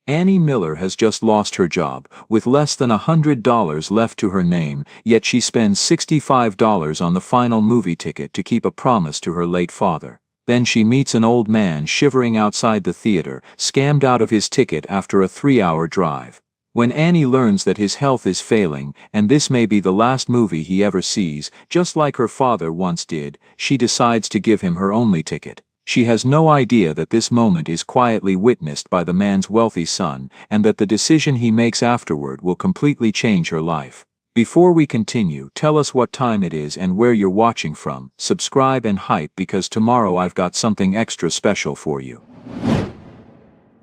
Annie Miller has just lost her job, with less than $100 left to her name, yet she spends $65 on the final movie ticket to keep a promise to her late father. Then she meets an old man shivering outside the theater, scammed out of his ticket after a 3-hour drive. When Annie learns that his health is failing, and this may be the last movie he ever sees, just like her father once did, she decides to give him her only ticket. She has no idea that this moment is quietly witnessed by the man's wealthy son, and that the decision he makes afterward will completely change her life. Before we continue, tell us what time it is and where you're watching from, subscribe and hype because tomorrow I've got something extra special for you.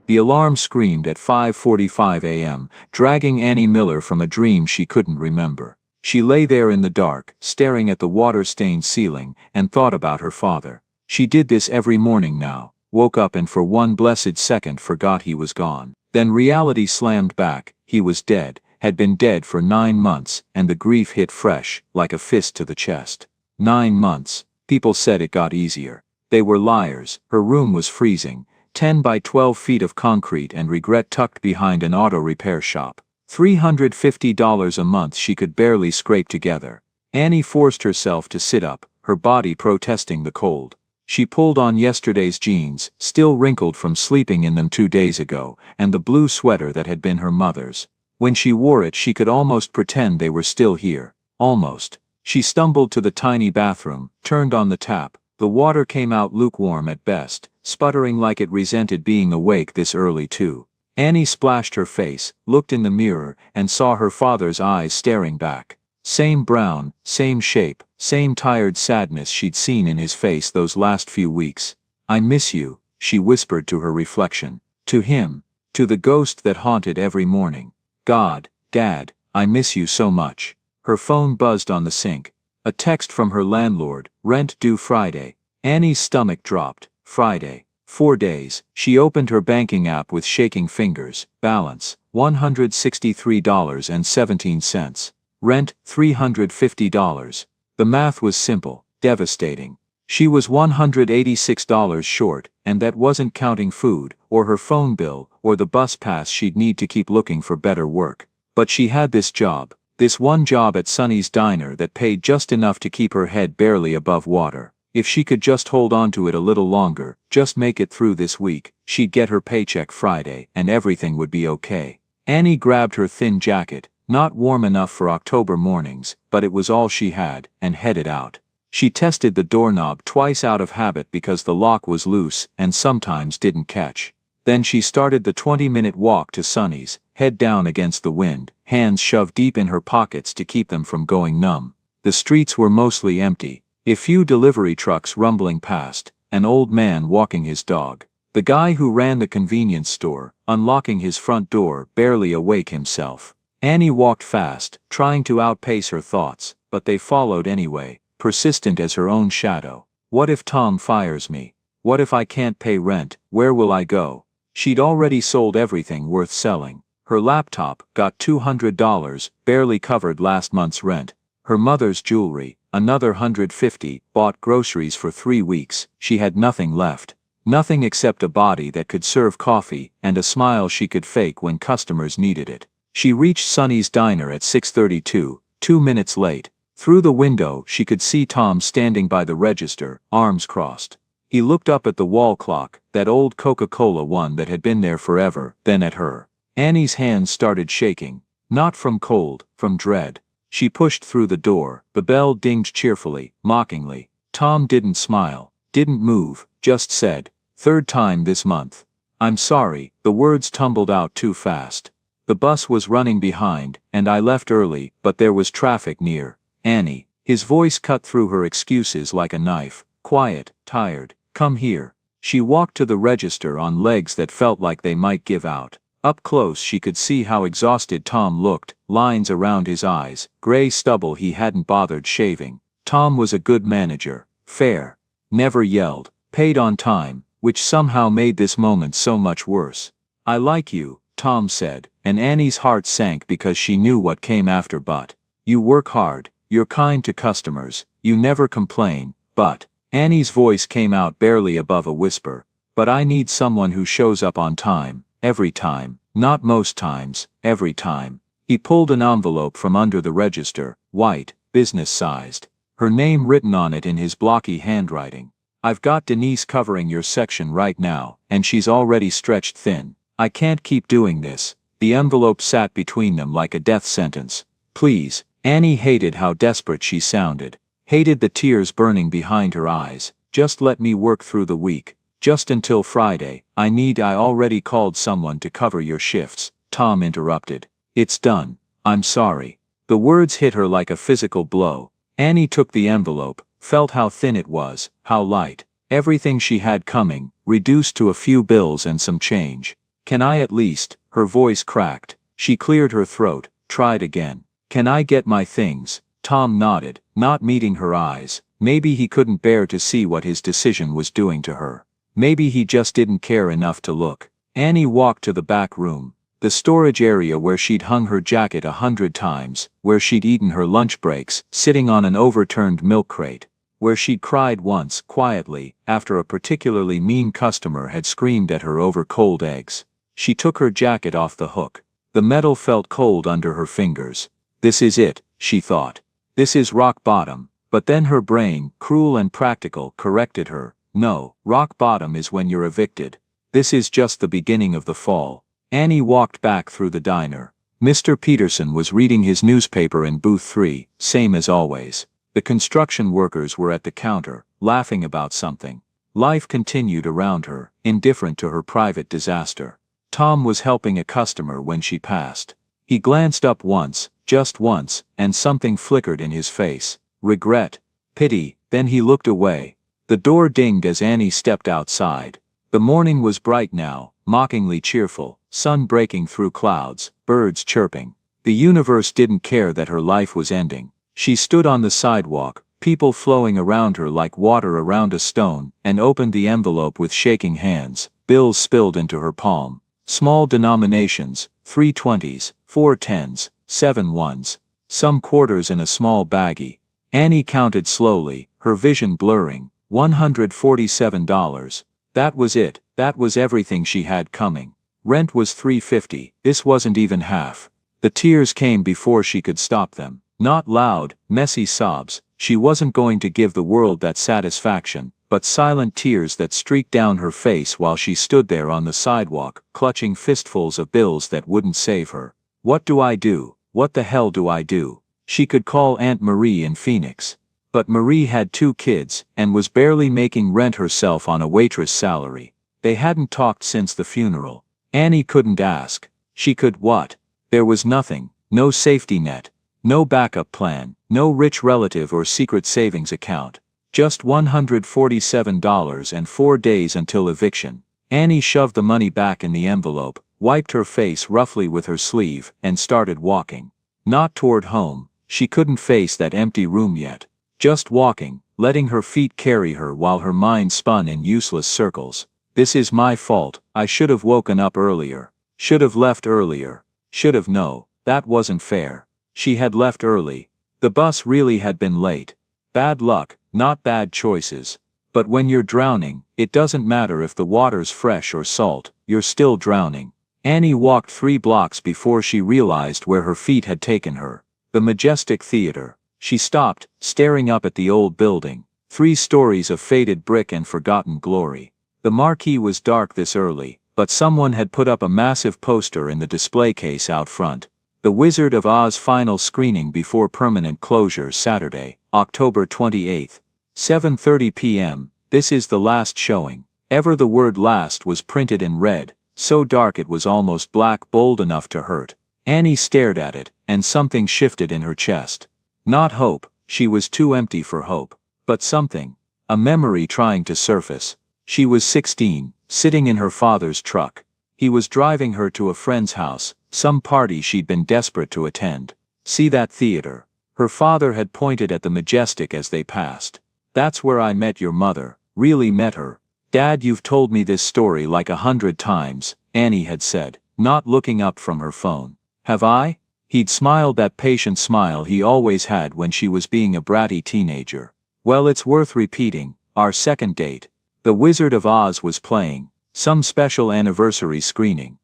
The alarm screamed at 5:45 a.m., dragging Annie Miller from a dream she couldn't remember. She lay there in the dark, staring at the water-stained ceiling, and thought about her father. She did this every morning now, woke up and for one blessed second forgot he was gone. Then reality slammed back, he was dead, had been dead for 9 months, and the grief hit fresh, like a fist to the chest. 9 months. People said it got easier. They were liars. Her room was freezing, 10 by 12 feet of concrete and regret tucked behind an auto repair shop. $350 a month she could barely scrape together. Annie forced herself to sit up, her body protesting the cold. She pulled on yesterday's jeans, still wrinkled from sleeping in them 2 days ago, and the blue sweater that had been her mother's. When she wore it she could almost pretend they were still here. Almost. She stumbled to the tiny bathroom, turned on the tap. The water came out lukewarm at best, sputtering like it resented being awake this early too. Annie splashed her face, looked in the mirror, and saw her father's eyes staring back. Same brown, same shape, same tired sadness she'd seen in his face those last few weeks. "I miss you," she whispered to her reflection. To him. To the ghost that haunted every morning. "God, Dad, I miss you so much." Her phone buzzed on the sink. A text from her landlord, rent due Friday. Annie's stomach dropped. Friday. 4 days. She opened her banking app with shaking fingers. Balance, $163.17. Rent, $350. The math was simple, devastating. She was $186 short, and that wasn't counting food, or her phone bill, or the bus pass she'd need to keep looking for better work. But she had this job, this one job at Sonny's Diner that paid just enough to keep her head barely above water. If she could just hold on to it a little longer, just make it through this week, she'd get her paycheck Friday, and everything would be okay. Annie grabbed her thin jacket, not warm enough for October mornings, but it was all she had, and headed out. She tested the doorknob twice out of habit because the lock was loose and sometimes didn't catch. Then she started the 20-minute walk to Sonny's, head down against the wind, hands shoved deep in her pockets to keep them from going numb. The streets were mostly empty, a few delivery trucks rumbling past, an old man walking his dog. The guy who ran the convenience store, unlocking his front door, barely awake himself. Annie walked fast, trying to outpace her thoughts, but they followed anyway, persistent as her own shadow. What if Tom fires me? What if I can't pay rent? Where will I go? She'd already sold everything worth selling. Her laptop, got $200, barely covered last month's rent. Her mother's jewelry, another $150, bought groceries for 3 weeks. She had nothing left. Nothing except a body that could serve coffee, and a smile she could fake when customers needed it. She reached Sonny's Diner at 6:32, 2 minutes late. Through the window she could see Tom standing by the register, arms crossed. He looked up at the wall clock, that old Coca-Cola one that had been there forever, then at her. Annie's hands started shaking. Not from cold, from dread. She pushed through the door, the bell dinged cheerfully, mockingly. Tom didn't smile, didn't move, just said, "Third time this month." "I'm sorry," the words tumbled out too fast. "The bus was running behind, and I left early, but there was traffic near." "Annie." His voice cut through her excuses like a knife. Quiet, tired. "Come here." She walked to the register on legs that felt like they might give out. Up close she could see how exhausted Tom looked, lines around his eyes, gray stubble he hadn't bothered shaving. Tom was a good manager, fair. Never yelled, paid on time, which somehow made this moment so much worse. "I like you," Tom said, and Annie's heart sank because she knew what came after "but." "You work hard, you're kind to customers, you never complain, but..." Annie's voice came out barely above a whisper. "But I need someone who shows up on time, every time." Not most times, every time. He pulled an envelope from under the register, white, business-sized. Her name written on it in his blocky handwriting. I've got Denise covering your section right now, and she's already stretched thin. I can't keep doing this. The envelope sat between them like a death sentence. Please. Annie hated how desperate she sounded. Hated the tears burning behind her eyes. Just let me work through the week. Just until Friday. I already called someone to cover your shifts. Tom interrupted. It's done. I'm sorry. The words hit her like a physical blow. Annie took the envelope, felt how thin it was, how light. Everything she had coming, reduced to a few bills and some change. Can I at least? Her voice cracked. She cleared her throat, tried again. Can I get my things? Tom nodded, not meeting her eyes. Maybe he couldn't bear to see what his decision was doing to her. Maybe he just didn't care enough to look. Annie walked to the back room. The storage area where she'd hung her jacket 100 times, where she'd eaten her lunch breaks, sitting on an overturned milk crate, where she'd cried once, quietly, after a particularly mean customer had screamed at her over cold eggs. She took her jacket off the hook. The metal felt cold under her fingers. This is it, she thought. This is rock bottom. But then her brain, cruel and practical, corrected her. No, rock bottom is when you're evicted. This is just the beginning of the fall. Annie walked back through the diner. Mr. Peterson was reading his newspaper in booth 3, same as always. The construction workers were at the counter, laughing about something. Life continued around her, indifferent to her private disaster. Tom was helping a customer when she passed. He glanced up once, just once, and something flickered in his face. Regret. Pity. Then he looked away. The door dinged as Annie stepped outside. The morning was bright now, mockingly cheerful, sun breaking through clouds, birds chirping. The universe didn't care that her life was ending. She stood on the sidewalk, people flowing around her like water around a stone, and opened the envelope with shaking hands. Bills spilled into her palm. Small denominations, 3 20s, 4 10s, 7 1s, some quarters in a small baggie. Annie counted slowly, her vision blurring. $147. That was it. That was everything she had coming. Rent was $350. This wasn't even half. The tears came before she could stop them. Not loud, messy sobs. She wasn't going to give the world that satisfaction, but silent tears that streaked down her face while she stood there on the sidewalk, clutching fistfuls of bills that wouldn't save her. What do I do? What the hell do I do? She could call Aunt Marie in Phoenix. But Marie had 2 kids, and was barely making rent herself on a waitress salary. They hadn't talked since the funeral. Annie couldn't ask. She could what? There was nothing, no safety net, no backup plan, no rich relative or secret savings account. Just $147 and 4 days until eviction. Annie shoved the money back in the envelope, wiped her face roughly with her sleeve, and started walking. Not toward home. She couldn't face that empty room yet. Just walking, letting her feet carry her while her mind spun in useless circles. This is my fault. I should have woken up earlier. Should have left earlier. Should have no, that wasn't fair. She had left early. The bus really had been late. Bad luck, not bad choices. But when you're drowning, it doesn't matter if the water's fresh or salt, you're still drowning. Annie walked 3 blocks before she realized where her feet had taken her. The Majestic Theater. She stopped, staring up at the old building. 3 stories of faded brick and forgotten glory. The marquee was dark this early, but someone had put up a massive poster in the display case out front. The Wizard of Oz final screening before permanent closure Saturday, October 28th. 7:30 p.m. This is the last showing. Ever the word last was printed in red, so dark it was almost black, bold enough to hurt. Annie stared at it, and something shifted in her chest. Not hope, she was too empty for hope. But something. A memory trying to surface. She was 16, sitting in her father's truck. He was driving her to a friend's house, some party she'd been desperate to attend. See that theater? Her father had pointed at the Majestic as they passed. That's where I met your mother, really met her. Dad, you've told me this story like 100 times, Annie had said, not looking up from her phone. Have I? He'd smiled that patient smile he always had when she was being a bratty teenager. Well, it's worth repeating. Our second date. The Wizard of Oz was playing. Some special anniversary screening.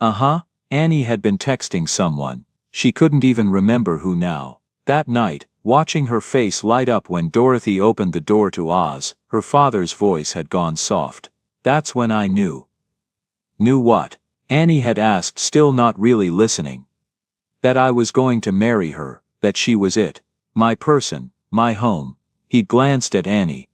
Uh-huh. Annie had been texting someone. She couldn't even remember who now. That night, watching her face light up when Dorothy opened the door to Oz, her father's voice had gone soft. That's when I knew. Knew what? Annie had asked, still not really listening. That I was going to marry her, that she was it. My person, my home. He glanced at Annie.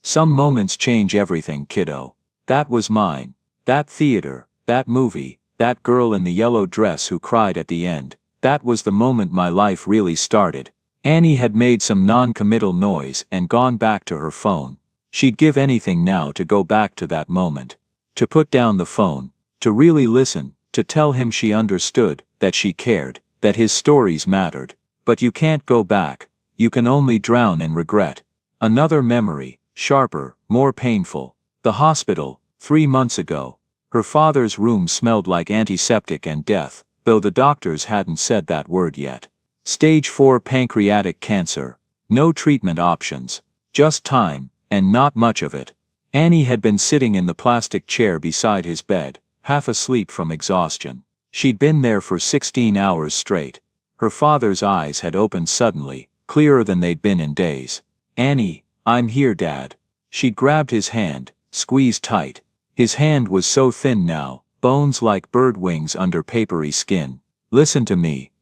Some moments change everything, kiddo. That was mine. That theater, that movie, that girl in the yellow dress who cried at the end. That was the moment my life really started. Annie had made some non-committal noise and gone back to her phone. She'd give anything now to go back to that moment. To put down the phone, to really listen, to tell him she understood, that she cared, that his stories mattered. But you can't go back. You can only drown in regret. Another memory, sharper, more painful. The hospital, 3 months ago. Her father's room smelled like antiseptic and death, though the doctors hadn't said that word yet. Stage 4 pancreatic cancer. No treatment options. Just time, and not much of it. Annie had been sitting in the plastic chair beside his bed, half asleep from exhaustion. She'd been there for 16 hours straight. Her father's eyes had opened suddenly, clearer than they'd been in days. Annie, I'm here, Dad. She grabbed his hand, squeezed tight. His hand was so thin now, bones like bird wings under papery skin. Listen to me.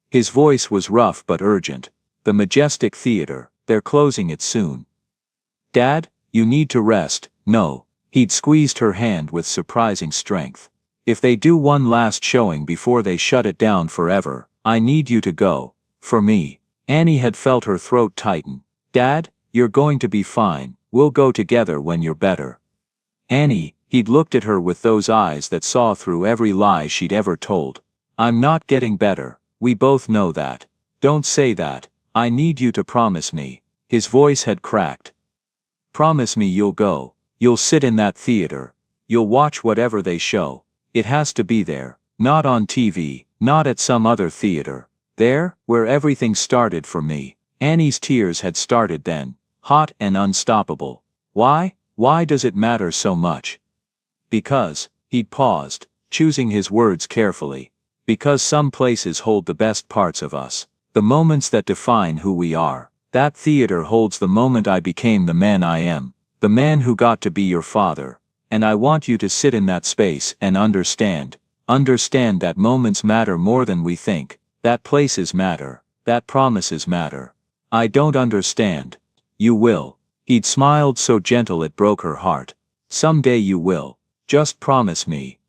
His voice was rough but urgent. The Majestic Theater, they're closing it soon. Dad, you need to rest. No. He'd squeezed her hand with surprising strength. If they do one last showing before they shut it down forever, I need you to go. For me. Annie had felt her throat tighten. Dad, you're going to be fine. We'll go together when you're better. Annie, he'd looked at her with those eyes that saw through every lie she'd ever told. I'm not getting better. We both know that. Don't say that. I need you to promise me. His voice had cracked. Promise me you'll go. You'll sit in that theater. You'll watch whatever they show. It has to be there. Not on TV, not at some other theater. There, where everything started for me. Annie's tears had started then. Hot and unstoppable. Why? Why does it matter so much? Because, he'd paused, choosing his words carefully. Because some places hold the best parts of us. The moments that define who we are. That theater holds the moment I became the man I am. The man who got to be your father. And I want you to sit in that space and understand. Understand that moments matter more than we think. That places matter. That promises matter. I don't understand. You will. He'd smiled so gentle it broke her heart. Someday you will. Just promise me.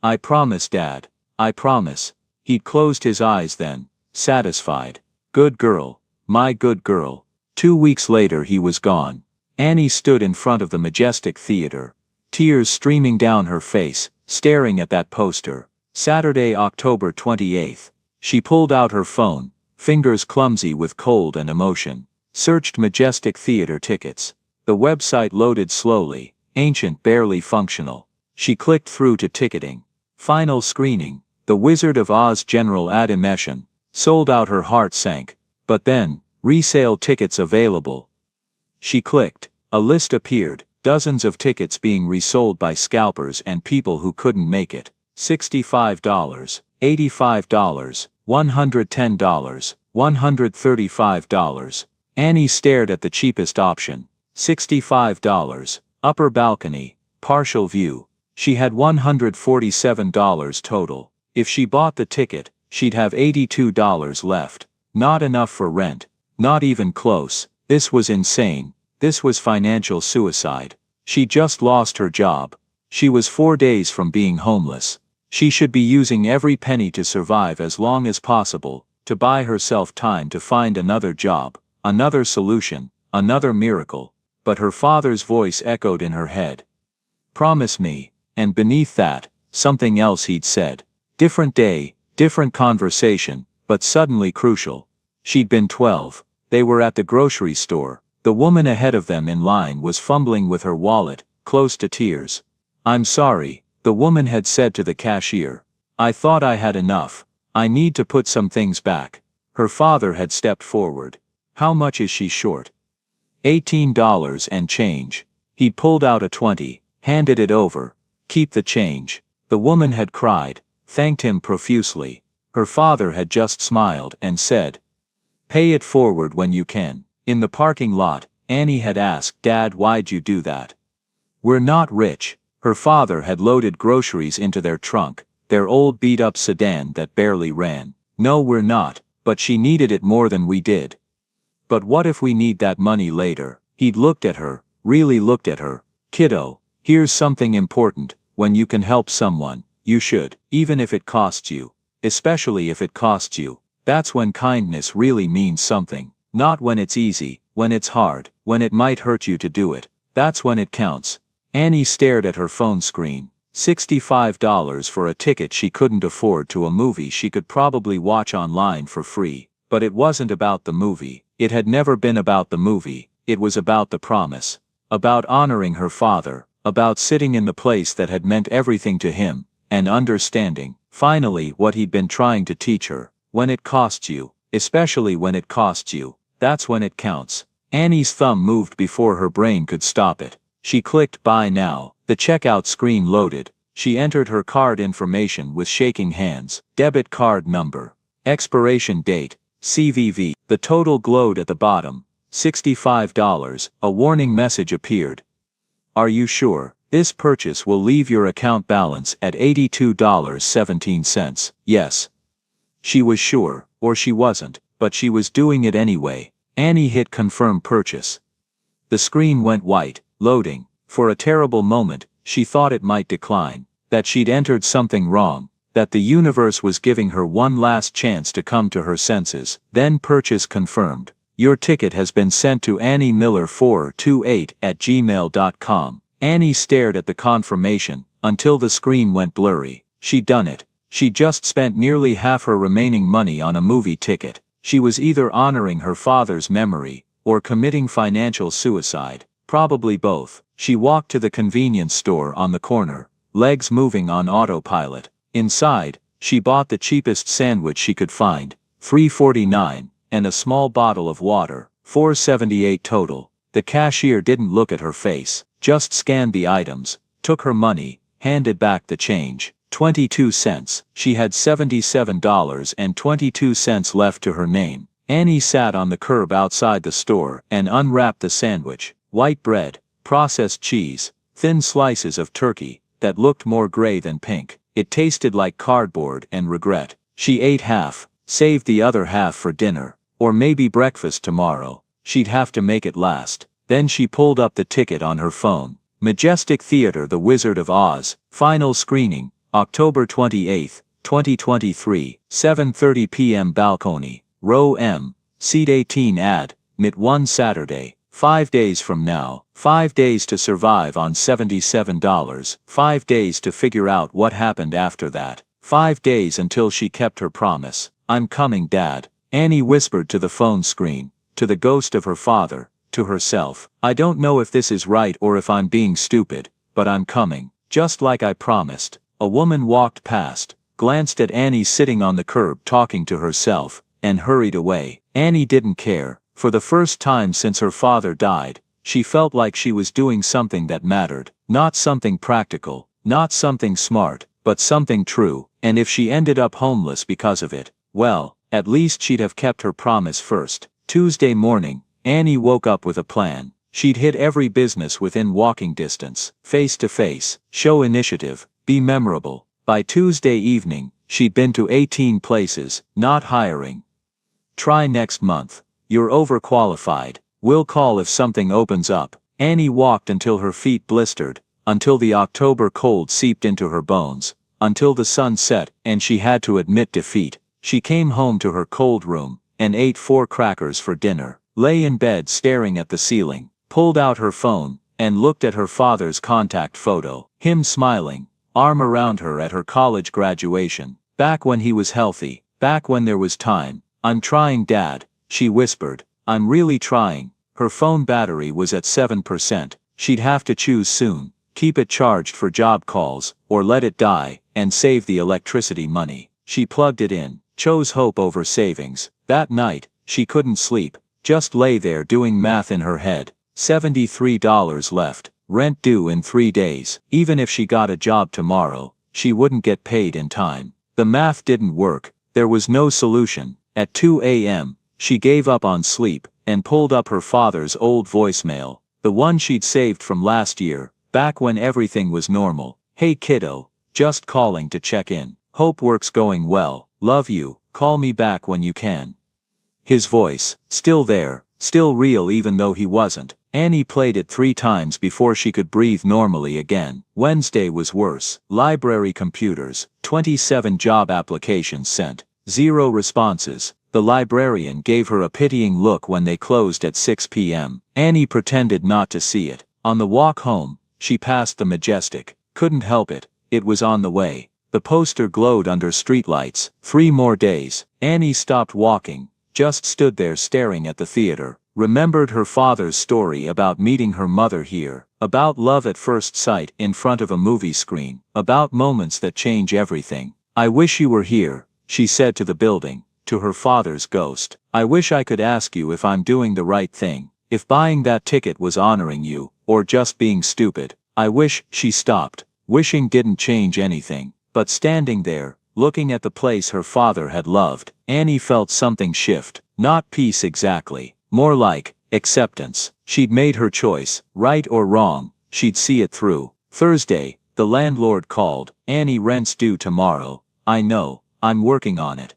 I promise, Dad. I promise. He'd closed his eyes then, satisfied. Good girl. My good girl. 2 weeks later he was gone. Annie stood in front of the Majestic Theater. Tears streaming down her face, staring at that poster. Saturday, October 28th. She pulled out her phone, fingers clumsy with cold and emotion. Searched Majestic Theater tickets. The website loaded slowly, ancient, barely functional. She clicked through to ticketing. Final screening. The Wizard of Oz General Adimession. Sold out. Her heart sank. But then, resale tickets available. She clicked. A list appeared, dozens of tickets being resold by scalpers and people who couldn't make it. $65, $85, $110, $135. Annie stared at the cheapest option. $65, upper balcony, partial view. She had $147 total. If she bought the ticket, she'd have $82 left. Not enough for rent. Not even close. This was insane. This was financial suicide. She just lost her job. She was 4 days from being homeless. She should be using every penny to survive as long as possible, to buy herself time to find another job, another solution, another miracle. But her father's voice echoed in her head. Promise me. And beneath that, something else he'd said. Different day, different conversation, but suddenly crucial. She'd been 12. They were at the grocery store. The woman ahead of them in line was fumbling with her wallet, close to tears. I'm sorry, the woman had said to the cashier. I thought I had enough. I need to put some things back. Her father had stepped forward. How much is she short? $18 and change. He pulled out a 20, handed it over. Keep the change. The woman had cried, thanked him profusely. Her father had just smiled and said, "Pay it forward when you can." In the parking lot, Annie had asked, "Dad, why'd you do that?" "We're not rich." Her father had loaded groceries into their trunk, their old beat-up sedan that barely ran. "No, we're not, but she needed it more than we did." "But what if we need that money later?" He'd looked at her, really looked at her. "Kiddo, here's something important. When you can help someone, you should, even if it costs you. Especially if it costs you. That's when kindness really means something. Not when it's easy, when it's hard, when it might hurt you to do it. That's when it counts." Annie stared at her phone screen. $65 for a ticket she couldn't afford to a movie she could probably watch online for free. But it wasn't about the movie. It had never been about the movie. It was about the promise. About honoring her father. About sitting in the place that had meant everything to him, and understanding, finally, what he'd been trying to teach her. When it costs you, especially when it costs you, that's when it counts. Annie's thumb moved before her brain could stop it. She clicked buy now. The checkout screen loaded. She entered her card information with shaking hands. Debit card number. Expiration date, CVV. The total glowed at the bottom. $65. A warning message appeared. "Are you sure? This purchase will leave your account balance at $82.17. Yes." She was sure, or she wasn't, but she was doing it anyway. Annie hit confirm purchase. The screen went white, loading. For a terrible moment, she thought it might decline, that she'd entered something wrong, that the universe was giving her one last chance to come to her senses. Then purchase confirmed. Your ticket has been sent to anniemiller428@gmail.com. Annie stared at the confirmation, until the screen went blurry. She'd done it. She just spent nearly half her remaining money on a movie ticket. She was either honoring her father's memory, or committing financial suicide. Probably both. She walked to the convenience store on the corner, legs moving on autopilot. Inside, she bought the cheapest sandwich she could find, $3.49, and a small bottle of water, $4.78 total. The cashier didn't look at her face, just scanned the items, took her money, handed back the change, 22 cents. She had $77.22 left to her name. Annie sat on the curb outside the store and unwrapped the sandwich. White bread, processed cheese, thin slices of turkey, that looked more gray than pink. It tasted like cardboard and regret. She ate half, saved the other half for dinner, or maybe breakfast tomorrow. She'd have to make it last. Then she pulled up the ticket on her phone. Majestic Theater, The Wizard of Oz, final screening, October 28, 2023, 7:30 p.m. Balcony, row M, seat 18 ad, Mit 1 Saturday. 5 days from now, 5 days to survive on $77, 5 days to figure out what happened after that, 5 days until she kept her promise. "I'm coming, Dad," Annie whispered to the phone screen, to the ghost of her father, to herself. "I don't know if this is right or if I'm being stupid, but I'm coming, just like I promised." A woman walked past, glanced at Annie sitting on the curb talking to herself, and hurried away. Annie didn't care. For the first time since her father died, she felt like she was doing something that mattered. Not something practical, not something smart, but something true. And if she ended up homeless because of it, well, at least she'd have kept her promise first. Tuesday morning, Annie woke up with a plan. She'd hit every business within walking distance, face to face, show initiative, be memorable. By Tuesday evening, she'd been to 18 places, not hiring. Try next month. You're overqualified. We'll call if something opens up. Annie walked until her feet blistered, until the October cold seeped into her bones, until the sun set and she had to admit defeat. She came home to her cold room, and ate 4 crackers for dinner, lay in bed staring at the ceiling, pulled out her phone, and looked at her father's contact photo, him smiling, arm around her at her college graduation, back when he was healthy, back when there was time. "I'm trying, Dad," she whispered. "I'm really trying." Her phone battery was at 7%. She'd have to choose soon, keep it charged for job calls, or let it die, and save the electricity money. She plugged it in, chose hope over savings. That night, she couldn't sleep, just lay there doing math in her head. $73 left, rent due in 3 days. Even if she got a job tomorrow, she wouldn't get paid in time. The math didn't work, there was no solution. At 2 a.m., she gave up on sleep and pulled up her father's old voicemail, the one she'd saved from last year, back when everything was normal. "Hey kiddo, just calling to check in. Hope work's going well, love you, call me back when you can." His voice, still there, still real even though he wasn't. Annie played it 3 times before she could breathe normally again. Wednesday was worse. Library computers, 27 job applications sent, 0 responses. The librarian gave her a pitying look when they closed at 6 p.m. Annie pretended not to see it. On the walk home, she passed the Majestic. Couldn't help it, it was on the way. The poster glowed under streetlights. 3 more days. Annie stopped walking, just stood there staring at the theater. Remembered her father's story about meeting her mother here, about love at first sight in front of a movie screen, about moments that change everything. "I wish you were here," she said to the building, to her father's ghost. "I wish I could ask you if I'm doing the right thing, if buying that ticket was honoring you, or just being stupid. I wish." She stopped. Wishing didn't change anything, but standing there, looking at the place her father had loved, Annie felt something shift. Not peace exactly, more like acceptance. She'd made her choice, right or wrong, she'd see it through. Thursday, the landlord called. "Annie, rent's due tomorrow." "I know, I'm working on it."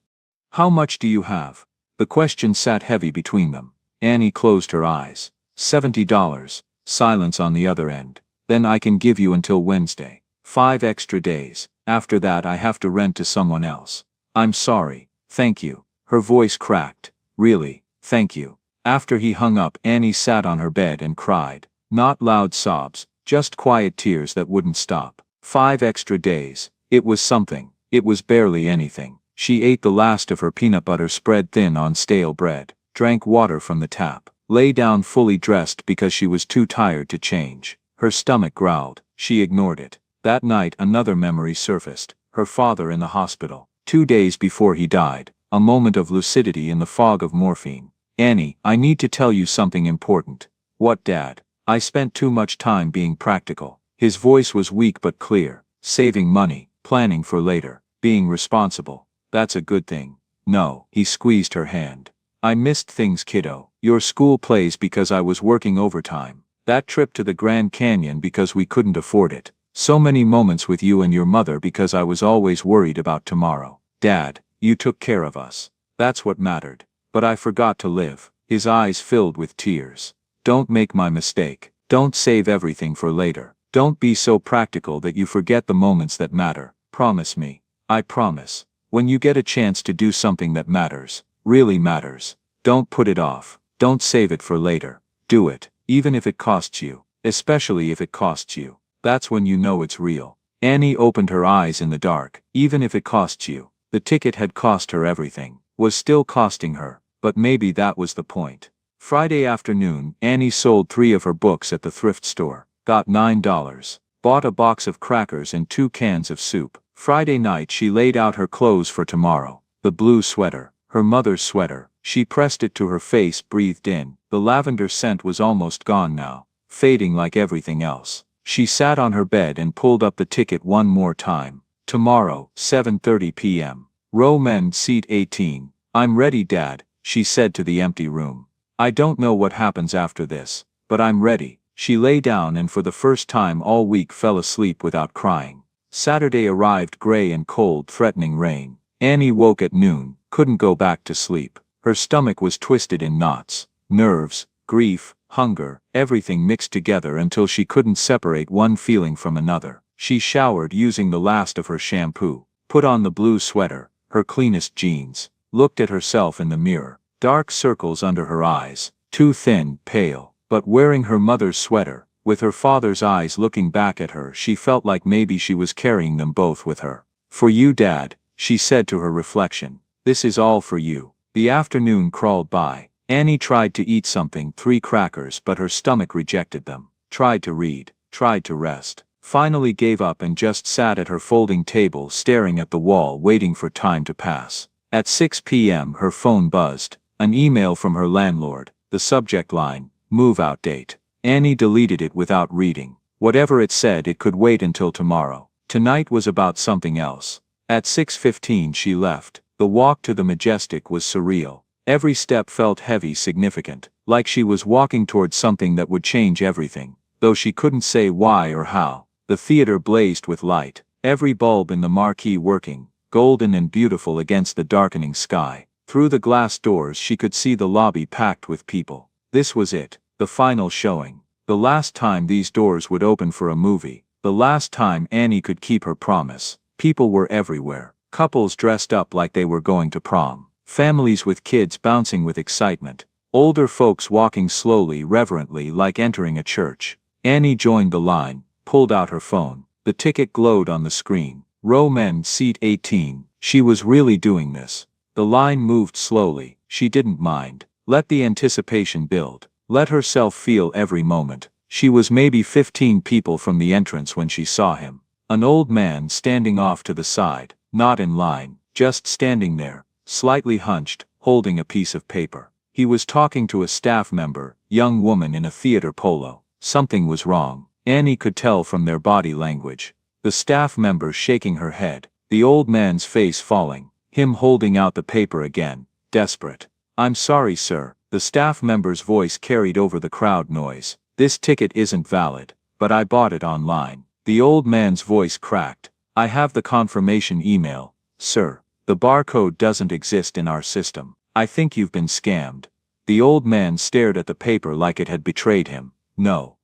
"How much do you have?" The question sat heavy between them. Annie closed her eyes. $70. Silence on the other end. "Then I can give you until Wednesday. 5 extra days. After that I have to rent to someone else." "I'm sorry, thank you." Her voice cracked. "Really, thank you." After he hung up, Annie sat on her bed and cried. Not loud sobs, just quiet tears that wouldn't stop. 5 extra days. It was something. It was barely anything. She ate the last of her peanut butter spread thin on stale bread, drank water from the tap, lay down fully dressed because she was too tired to change. Her stomach growled. She ignored it. That night another memory surfaced. Her father in the hospital. 2 days before he died. A moment of lucidity in the fog of morphine. "Annie, I need to tell you something important." "What, Dad?" "I spent too much time being practical." His voice was weak but clear. "Saving money, planning for later, being responsible. That's a good thing." "No." He squeezed her hand. "I missed things, kiddo. Your school plays because I was working overtime. That trip to the Grand Canyon because we couldn't afford it. So many moments with you and your mother because I was always worried about tomorrow. Dad, you took care of us. That's what mattered. But I forgot to live." His eyes filled with tears. "Don't make my mistake. Don't save everything for later. Don't be so practical that you forget the moments that matter. Promise me." "I promise. When you get a chance to do something that matters, really matters, don't put it off. Don't save it for later. Do it, even if it costs you. Especially if it costs you. That's when you know it's real." Annie opened her eyes in the dark. Even if it costs you. The ticket had cost her everything. Was still costing her. But maybe that was the point. Friday afternoon, Annie sold 3 of her books at the thrift store. Got $9. Bought a box of crackers and 2 cans of soup. Friday night she laid out her clothes for tomorrow. The blue sweater. Her mother's sweater. She pressed it to her face, breathed in. The lavender scent was almost gone now. Fading like everything else. She sat on her bed and pulled up the ticket one more time. Tomorrow, 7:30 p.m. Row men, seat 18. "I'm ready, Dad," she said to the empty room. "I don't know what happens after this, but I'm ready." She lay down and for the first time all week fell asleep without crying. Saturday arrived, gray and cold, threatening rain. Annie woke at noon, couldn't go back to sleep. Her stomach was twisted in knots. Nerves, grief, hunger, everything mixed together until she couldn't separate one feeling from another. She showered using the last of her shampoo, put on the blue sweater, her cleanest jeans, looked at herself in the mirror. Dark circles under her eyes, too thin, pale, but wearing her mother's sweater, with her father's eyes looking back at her, she felt like maybe she was carrying them both with her. "For you, Dad," she said to her reflection. "This is all for you." The afternoon crawled by. Annie tried to eat something, 3 crackers, but her stomach rejected them. Tried to read, tried to rest. Finally gave up and just sat at her folding table staring at the wall waiting for time to pass. At 6 p.m. her phone buzzed. An email from her landlord. The subject line, move-out date. Annie deleted it without reading. Whatever it said, it could wait until tomorrow. Tonight was about something else. At 6:15 she left. The walk to the Majestic was surreal. Every step felt heavy, significant, like she was walking towards something that would change everything, though she couldn't say why or how. The theater blazed with light, every bulb in the marquee working, golden and beautiful against the darkening sky. Through the glass doors she could see the lobby packed with people. This was it, the final showing. The last time these doors would open for a movie. The last time Annie could keep her promise. People were everywhere. Couples dressed up like they were going to prom. Families with kids bouncing with excitement. Older folks walking slowly, reverently, like entering a church. Annie joined the line, pulled out her phone. The ticket glowed on the screen. Row men, seat 18. She was really doing this. The line moved slowly. She didn't mind. Let the anticipation build. Let herself feel every moment. She was maybe 15 people from the entrance when she saw him. An old man standing off to the side, not in line, just standing there, slightly hunched, holding a piece of paper. He was talking to a staff member, young woman in a theater polo. Something was wrong. Annie could tell from their body language. The staff member shaking her head, the old man's face falling, him holding out the paper again, desperate. "I'm sorry, sir," the staff member's voice carried over the crowd noise. "This ticket isn't valid, but I bought it online." The old man's voice cracked. "I have the confirmation email, sir. The barcode doesn't exist in our system. I think you've been scammed." The old man stared at the paper like it had betrayed him. No,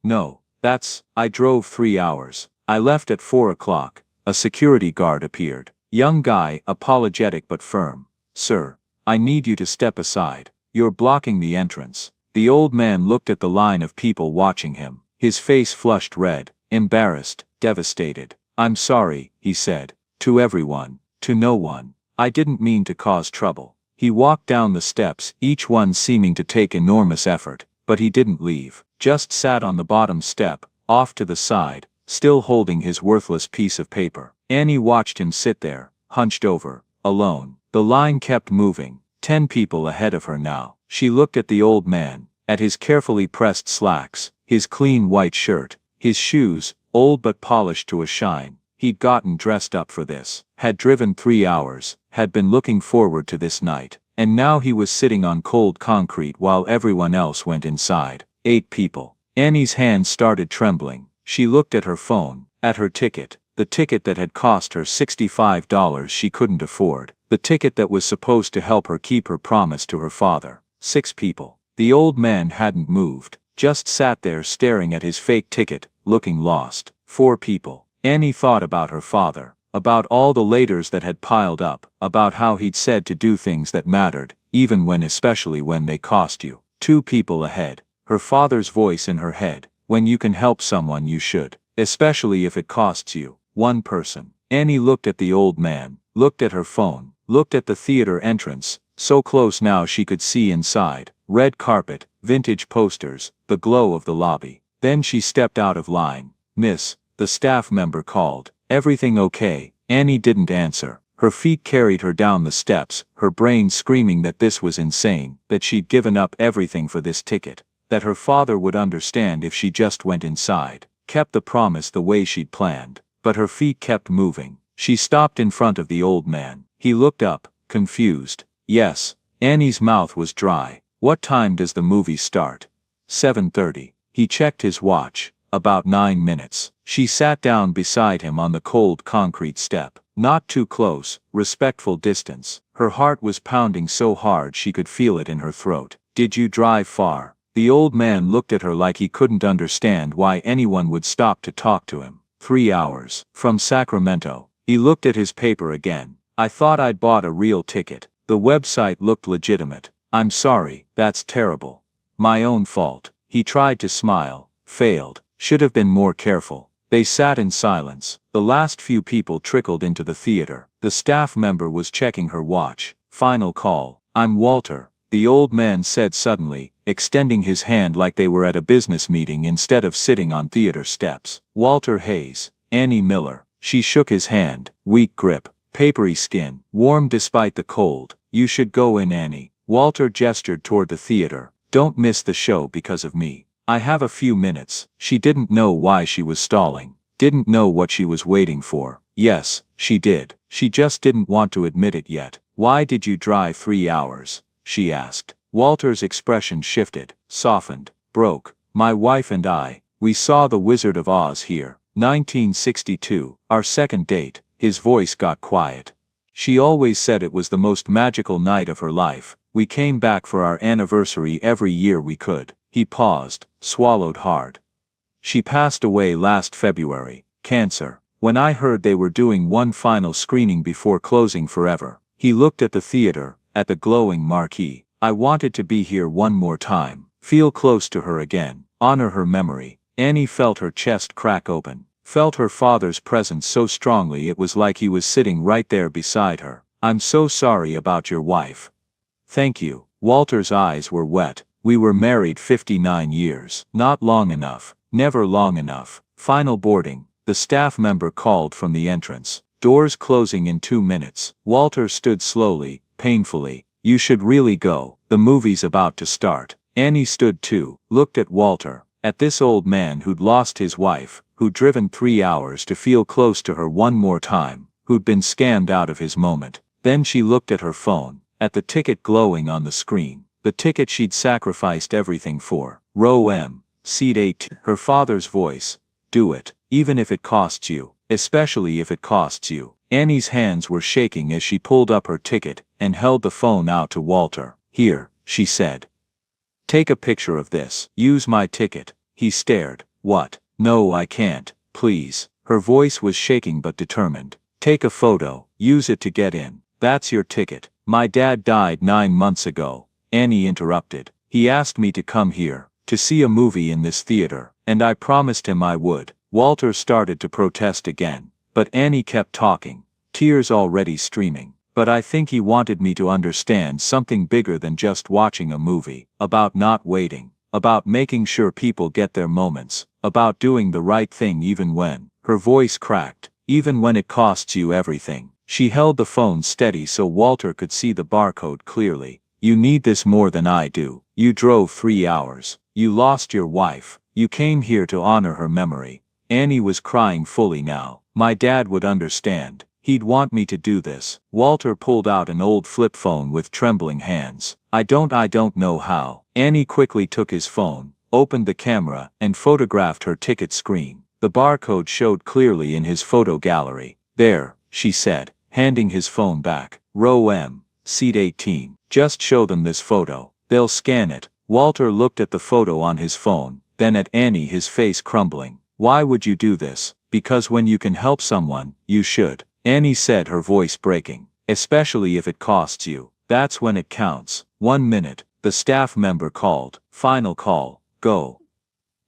I drove 3 hours. I left at 4 o'clock. A security guard appeared. Young guy, apologetic but firm. "Sir, I need you to step aside. You're blocking the entrance." The old man looked at the line of people watching him. His face flushed red, embarrassed, devastated. "I'm sorry," he said. "To everyone. To no one. I didn't mean to cause trouble." He walked down the steps, each one seeming to take enormous effort, but he didn't leave. Just sat on the bottom step, off to the side, still holding his worthless piece of paper. Annie watched him sit there, hunched over, alone. The line kept moving, 10 people ahead of her now. She looked at the old man, at his carefully pressed slacks, his clean white shirt, his shoes, old but polished to a shine. He'd gotten dressed up for this, had driven 3 hours, had been looking forward to this night, and now he was sitting on cold concrete while everyone else went inside. 8 people. Annie's hands started trembling. She looked at her phone, at her ticket, the ticket that had cost her $65 she couldn't afford, the ticket that was supposed to help her keep her promise to her father. 6 people. The old man hadn't moved, just sat there staring at his fake ticket, looking lost. 4 people. Annie thought about her father, about all the laters that had piled up, about how he'd said to do things that mattered, especially when they cost you. 2 people ahead. Her father's voice in her head, when you can help someone you should, especially if it costs you. 1 person. Annie looked at the old man, looked at her phone, looked at the theater entrance, so close now she could see inside, red carpet, vintage posters, the glow of the lobby. Then she stepped out of line. "Miss," the staff member called. "Everything okay?" Annie didn't answer. Her feet carried her down the steps, her brain screaming that this was insane, that she'd given up everything for this ticket, that her father would understand if she just went inside, kept the promise the way she'd planned. But her feet kept moving. She stopped in front of the old man. He looked up, confused. "Yes." Annie's mouth was dry. "What time does the movie start?" 7:30. He checked his watch. About 9 minutes. She sat down beside him on the cold concrete step. Not too close, respectful distance. Her heart was pounding so hard she could feel it in her throat. "Did you drive far?" The old man looked at her like he couldn't understand why anyone would stop to talk to him. 3 hours. From Sacramento. He looked at his paper again. "I thought I'd bought a real ticket. The website looked legitimate. I'm sorry, that's terrible. My own fault." He tried to smile, failed, should have been more careful. They sat in silence. The last few people trickled into the theater. The staff member was checking her watch. "Final call. I'm Walter," the old man said suddenly, extending his hand like they were at a business meeting instead of sitting on theater steps. "Walter Hayes." Annie Miller. She shook his hand, weak grip, papery skin, warm despite the cold. "You should go in, Annie." Walter gestured toward the theater. "Don't miss the show because of me. I have a few minutes." She didn't know why she was stalling. Didn't know what she was waiting for. Yes, she did. She just didn't want to admit it yet. Why did you drive 3 hours? She asked. Walter's expression shifted, softened, broke. My wife and I, we saw The Wizard of Oz here. 1962, our second date. His voice got quiet. She always said it was the most magical night of her life. We came back for our anniversary every year we could. He paused, swallowed hard. She passed away last February, cancer. When I heard they were doing one final screening before closing forever, he looked at the theater, at the glowing marquee. I wanted to be here one more time, feel close to her again, honor her memory. Annie felt her chest crack open, felt her father's presence so strongly it was like he was sitting right there beside her. I'm so sorry about your wife. Thank you. Walter's eyes were wet. We were married 59 years. Not long enough. Never long enough. Final boarding. The staff member called from the entrance. Doors closing in 2 minutes. Walter stood slowly, painfully. You should really go. The movie's about to start. Annie stood too, looked at Walter, at this old man who'd lost his wife, who'd driven 3 hours to feel close to her one more time, who'd been scammed out of his moment. Then she looked at her phone, at the ticket glowing on the screen. The ticket she'd sacrificed everything for. Row M, seat 8. Her father's voice. Do it, even if it costs you, especially if it costs you. Annie's hands were shaking as she pulled up her ticket and held the phone out to Walter. Here, she said. Take a picture of this. Use my ticket. He stared. What? No, I can't, please. Her voice was shaking but determined. Take a photo. Use it to get in. That's your ticket. My dad died 9 months ago. Annie interrupted. He asked me to come here, to see a movie in this theater, and I promised him I would. Walter started to protest again, but Annie kept talking, tears already streaming. But I think he wanted me to understand something bigger than just watching a movie, about not waiting, about making sure people get their moments, about doing the right thing even when, her voice cracked, even when it costs you everything. She held the phone steady so Walter could see the barcode clearly. You need this more than I do. You drove 3 hours. You lost your wife. You came here to honor her memory. Annie was crying fully now. My dad would understand. He'd want me to do this. Walter pulled out an old flip phone with trembling hands. I don't know how. Annie quickly took his phone, opened the camera, and photographed her ticket screen. The barcode showed clearly in his photo gallery. There, she said, handing his phone back. Row M, seat 18. Just show them this photo. They'll scan it. Walter looked at the photo on his phone, then at Annie, his face crumbling. Why would you do this? Because when you can help someone, you should. Annie said, her voice breaking. Especially if it costs you. That's when it counts. 1 minute. The staff member called. Final call. Go.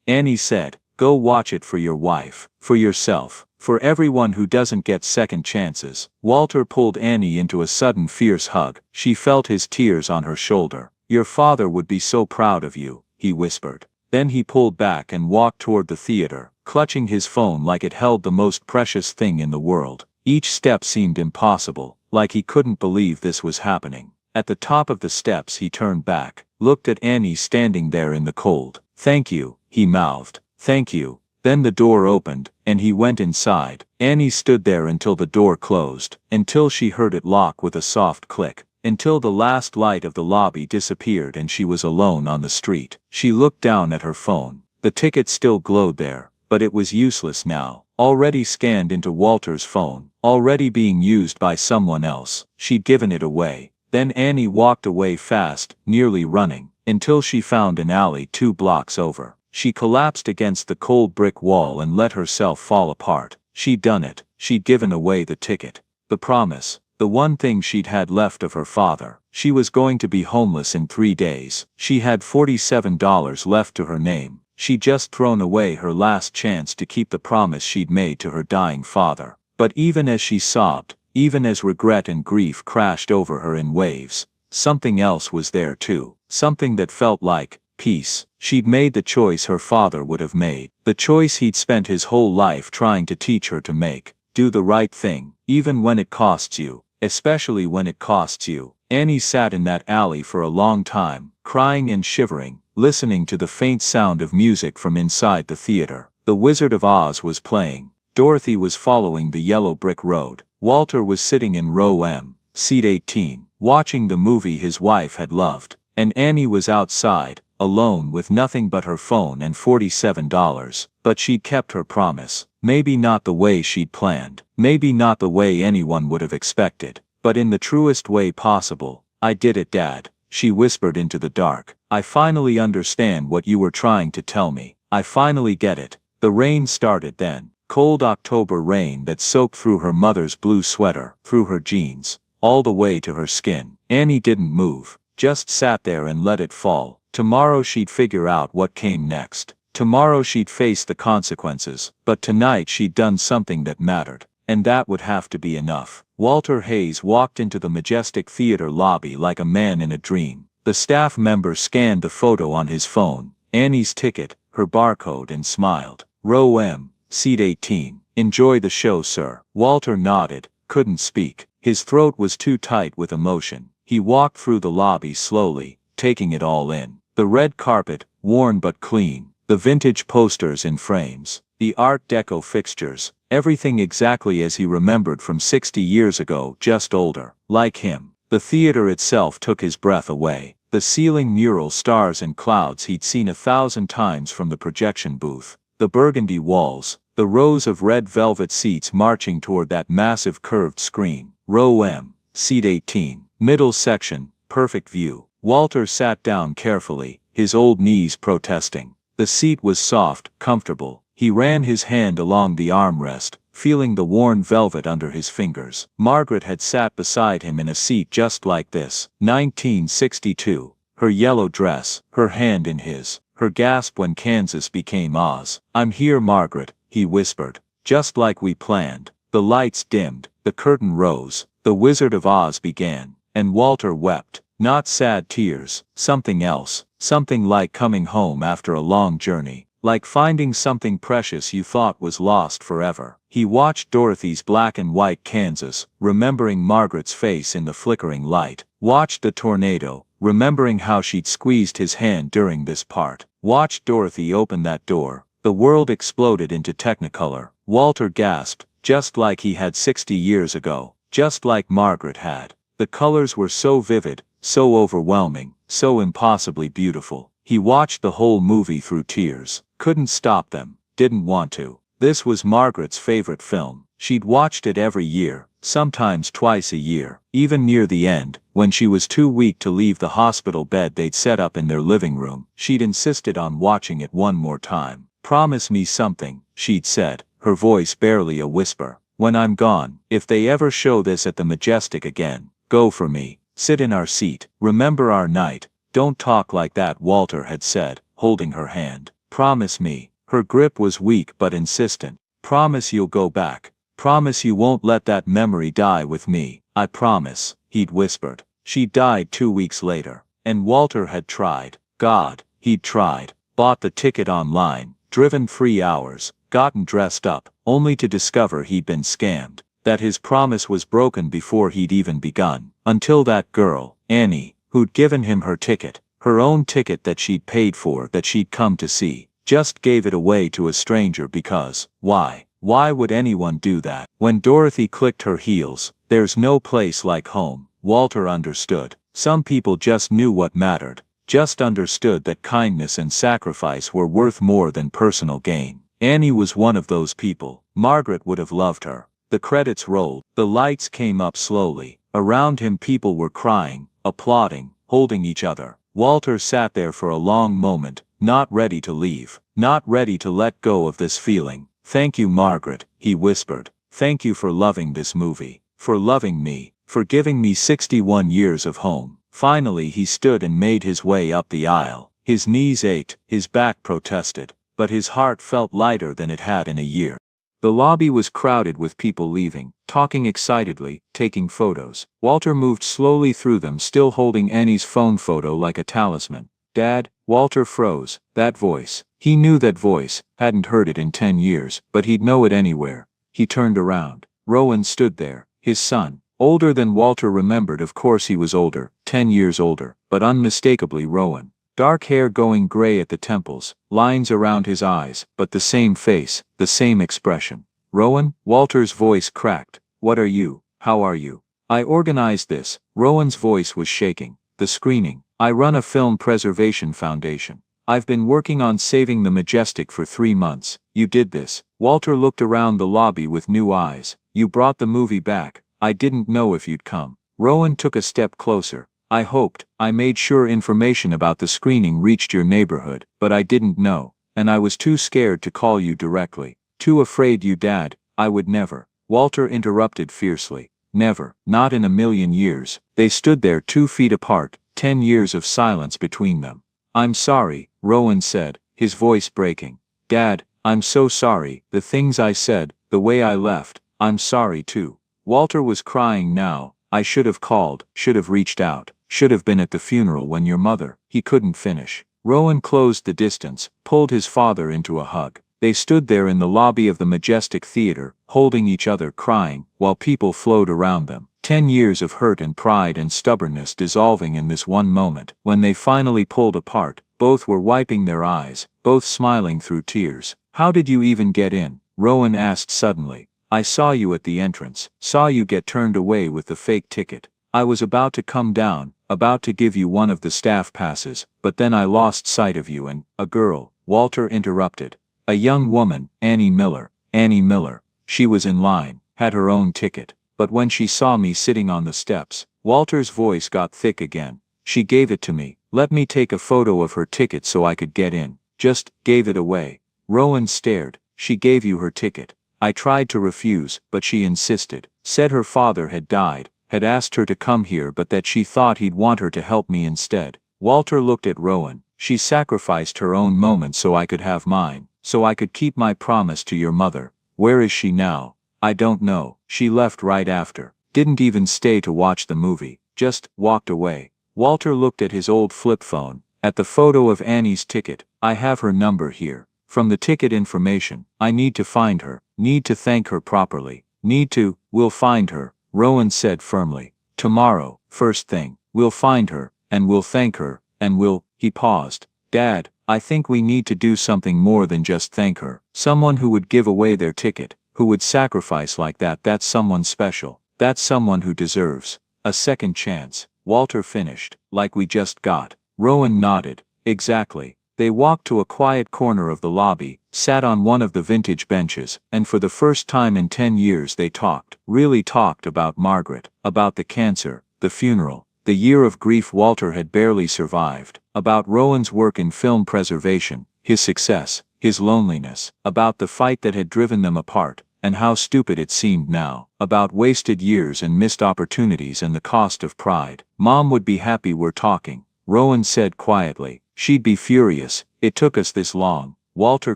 Annie said, go watch it for your wife, for yourself, for everyone who doesn't get second chances. Walter pulled Annie into a sudden fierce hug. She felt his tears on her shoulder. Your father would be so proud of you, he whispered. Then he pulled back and walked toward the theater, clutching his phone like it held the most precious thing in the world. Each step seemed impossible, like he couldn't believe this was happening. At the top of the steps he turned back, looked at Annie standing there in the cold. Thank you, he mouthed. Thank you. Then the door opened, and he went inside. Annie stood there until the door closed, until she heard it lock with a soft click, until the last light of the lobby disappeared and she was alone on the street. She looked down at her phone. The ticket still glowed there, but it was useless now, already scanned into Walter's phone, already being used by someone else. She'd given it away. Then Annie walked away fast, nearly running, until she found an alley 2 blocks over. She collapsed against the cold brick wall and let herself fall apart. She'd done it. She'd given away the ticket. The promise. The one thing she'd had left of her father. She was going to be homeless in 3 days. She had $47 left to her name. She'd just thrown away her last chance to keep the promise she'd made to her dying father. But even as she sobbed, even as regret and grief crashed over her in waves, something else was there too. Something that felt like peace. She'd made the choice her father would have made. The choice he'd spent his whole life trying to teach her to make. Do the right thing, even when it costs you. Especially when it costs you. Annie sat in that alley for a long time, crying and shivering, listening to the faint sound of music from inside the theater. The Wizard of Oz was playing. Dorothy was following the yellow brick road. Walter was sitting in row M, seat 18, watching the movie his wife had loved. And Annie was outside, alone with nothing but her phone and $47. But she'd kept her promise. Maybe not the way she'd planned. Maybe not the way anyone would have expected. But in the truest way possible. "I did it, Dad," she whispered into the dark. "I finally understand what you were trying to tell me. I finally get it." The rain started then. Cold October rain that soaked through her mother's blue sweater, through her jeans, all the way to her skin. Annie didn't move, just sat there and let it fall. Tomorrow she'd figure out what came next. Tomorrow she'd face the consequences, but tonight she'd done something that mattered, and that would have to be enough. Walter Hayes walked into the majestic theater lobby like a man in a dream. The staff member scanned the photo on his phone, Annie's ticket, her barcode, and smiled. "Row M, seat 18. Enjoy the show, sir." Walter nodded, couldn't speak. His throat was too tight with emotion. He walked through the lobby slowly, taking it all in. The red carpet, worn but clean. The vintage posters in frames. The Art Deco fixtures. Everything exactly as he remembered from 60 years ago, just older. Like him. The theater itself took his breath away. The ceiling mural stars and clouds he'd seen 1,000 times from the projection booth. The burgundy walls. The rows of red velvet seats marching toward that massive curved screen. Row M, seat 18. Middle section, perfect view. Walter sat down carefully, his old knees protesting. The seat was soft, comfortable. He ran his hand along the armrest, feeling the worn velvet under his fingers. Margaret had sat beside him in a seat just like this. 1962. Her yellow dress, her hand in his. Her gasp when Kansas became Oz. "I'm here, Margaret," he whispered. "Just like we planned." The lights dimmed, the curtain rose, the Wizard of Oz began, and Walter wept. Not sad tears, something else, something like coming home after a long journey, like finding something precious you thought was lost forever. He watched Dorothy's black and white Kansas, remembering Margaret's face in the flickering light. Watched the tornado, remembering how she'd squeezed his hand during this part. Watched Dorothy open that door. The world exploded into technicolor. Walter gasped, just like he had 60 years ago, just like Margaret had. The colors were so vivid, so overwhelming, so impossibly beautiful. He watched the whole movie through tears. Couldn't stop them, didn't want to. This was Margaret's favorite film. She'd watched it every year, sometimes twice a year. Even near the end, when she was too weak to leave the hospital bed they'd set up in their living room, she'd insisted on watching it one more time. "Promise me something," she'd said, her voice barely a whisper. "When I'm gone, if they ever show this at the Majestic again, go for me. Sit in our seat. Remember our night. Don't talk like that," Walter had said, holding her hand. "Promise me." Her grip was weak but insistent. "Promise you'll go back. Promise you won't let that memory die with me." "I promise," he'd whispered. She died 2 weeks later. And Walter had tried. God, he'd tried. Bought the ticket online, driven 3 hours, gotten dressed up, only to discover he'd been scammed. That his promise was broken before he'd even begun. Until that girl, Annie, who'd given him her ticket, her own ticket that she'd paid for, that she'd come to see, just gave it away to a stranger because, why? Why would anyone do that? When Dorothy clicked her heels, "There's no place like home," Walter understood. Some people just knew what mattered, just understood that kindness and sacrifice were worth more than personal gain. Annie was one of those people. Margaret would have loved her. The credits rolled. The lights came up slowly. Around him people were crying, applauding, holding each other. Walter sat there for a long moment, not ready to leave, not ready to let go of this feeling. "Thank you, Margaret," he whispered. "Thank you for loving this movie, for loving me, for giving me 61 years of home." Finally he stood and made his way up the aisle. His knees ached, his back protested, but his heart felt lighter than it had in a year. The lobby was crowded with people leaving, talking excitedly, taking photos. Walter moved slowly through them, still holding Annie's phone photo like a talisman. "Dad," Walter froze. That voice. He knew that voice, hadn't heard it in 10 years, but he'd know it anywhere. He turned around. Rowan stood there, his son. Older than Walter remembered. Of course he was older, 10 years older, but unmistakably Rowan. Dark hair going gray at the temples, lines around his eyes, but the same face, the same expression. Rowan? Walter's voice cracked. What are you? How are you? I organized this. Rowan's voice was shaking. The screening. I run a film preservation foundation. I've been working on saving the Majestic for 3 months. You did this. Walter looked around the lobby with new eyes. You brought the movie back. I didn't know if you'd come. Rowan took a step closer. I hoped. I made sure information about the screening reached your neighborhood, but I didn't know. And I was too scared to call you directly. Too afraid you dad. I would never. Walter interrupted fiercely. Never. Not in a million years. They stood there 2 feet apart, 10 years of silence between them. I'm sorry, Rowan said, his voice breaking. Dad, I'm so sorry, the things I said, the way I left, I'm sorry too. Walter was crying now. I should have called, should have reached out, should have been at the funeral when your mother. He couldn't finish. Rowan closed the distance, pulled his father into a hug. They stood there in the lobby of the Majestic Theater, holding each other, crying, while people flowed around them. 10 years of hurt and pride and stubbornness dissolving in this one moment. When they finally pulled apart, both were wiping their eyes, both smiling through tears. How did you even get in? Rowan asked suddenly. I saw you at the entrance, saw you get turned away with the fake ticket. I was about to come down, about to give you one of the staff passes, but then I lost sight of you and, a girl, Walter interrupted. A young woman, Annie Miller. Annie Miller. She was in line, had her own ticket. But when she saw me sitting on the steps, Walter's voice got thick again. She gave it to me, let me take a photo of her ticket so I could get in. Just, gave it away. Rowan stared. She gave you her ticket. I tried to refuse, but she insisted. Said her father had died, had asked her to come here but that she thought he'd want her to help me instead. Walter looked at Rowan. She sacrificed her own moment so I could have mine, so I could keep my promise to your mother. Where is she now? I don't know. She left right after. Didn't even stay to watch the movie. Just walked away. Walter looked at his old flip phone, at the photo of Annie's ticket. I have her number here. From the ticket information, I need to find her. Need to thank her properly. Need to. We'll find her, Rowan said firmly. Tomorrow, first thing. We'll find her, and we'll thank her, and we'll. He paused. Dad, I think we need to do something more than just thank her. Someone who would give away their ticket, who would sacrifice like that, that's someone special. That's someone who deserves a second chance. Walter finished. Like we just got. Rowan nodded. Exactly. They walked to a quiet corner of the lobby, sat on one of the vintage benches, and for the first time in 10 years they talked. Really talked about Margaret, about the cancer, the funeral, the year of grief Walter had barely survived, about Rowan's work in film preservation, his success, his loneliness, about the fight that had driven them apart, and how stupid it seemed now, about wasted years and missed opportunities and the cost of pride. Mom would be happy we're talking, Rowan said quietly. She'd be furious. It took us this long, Walter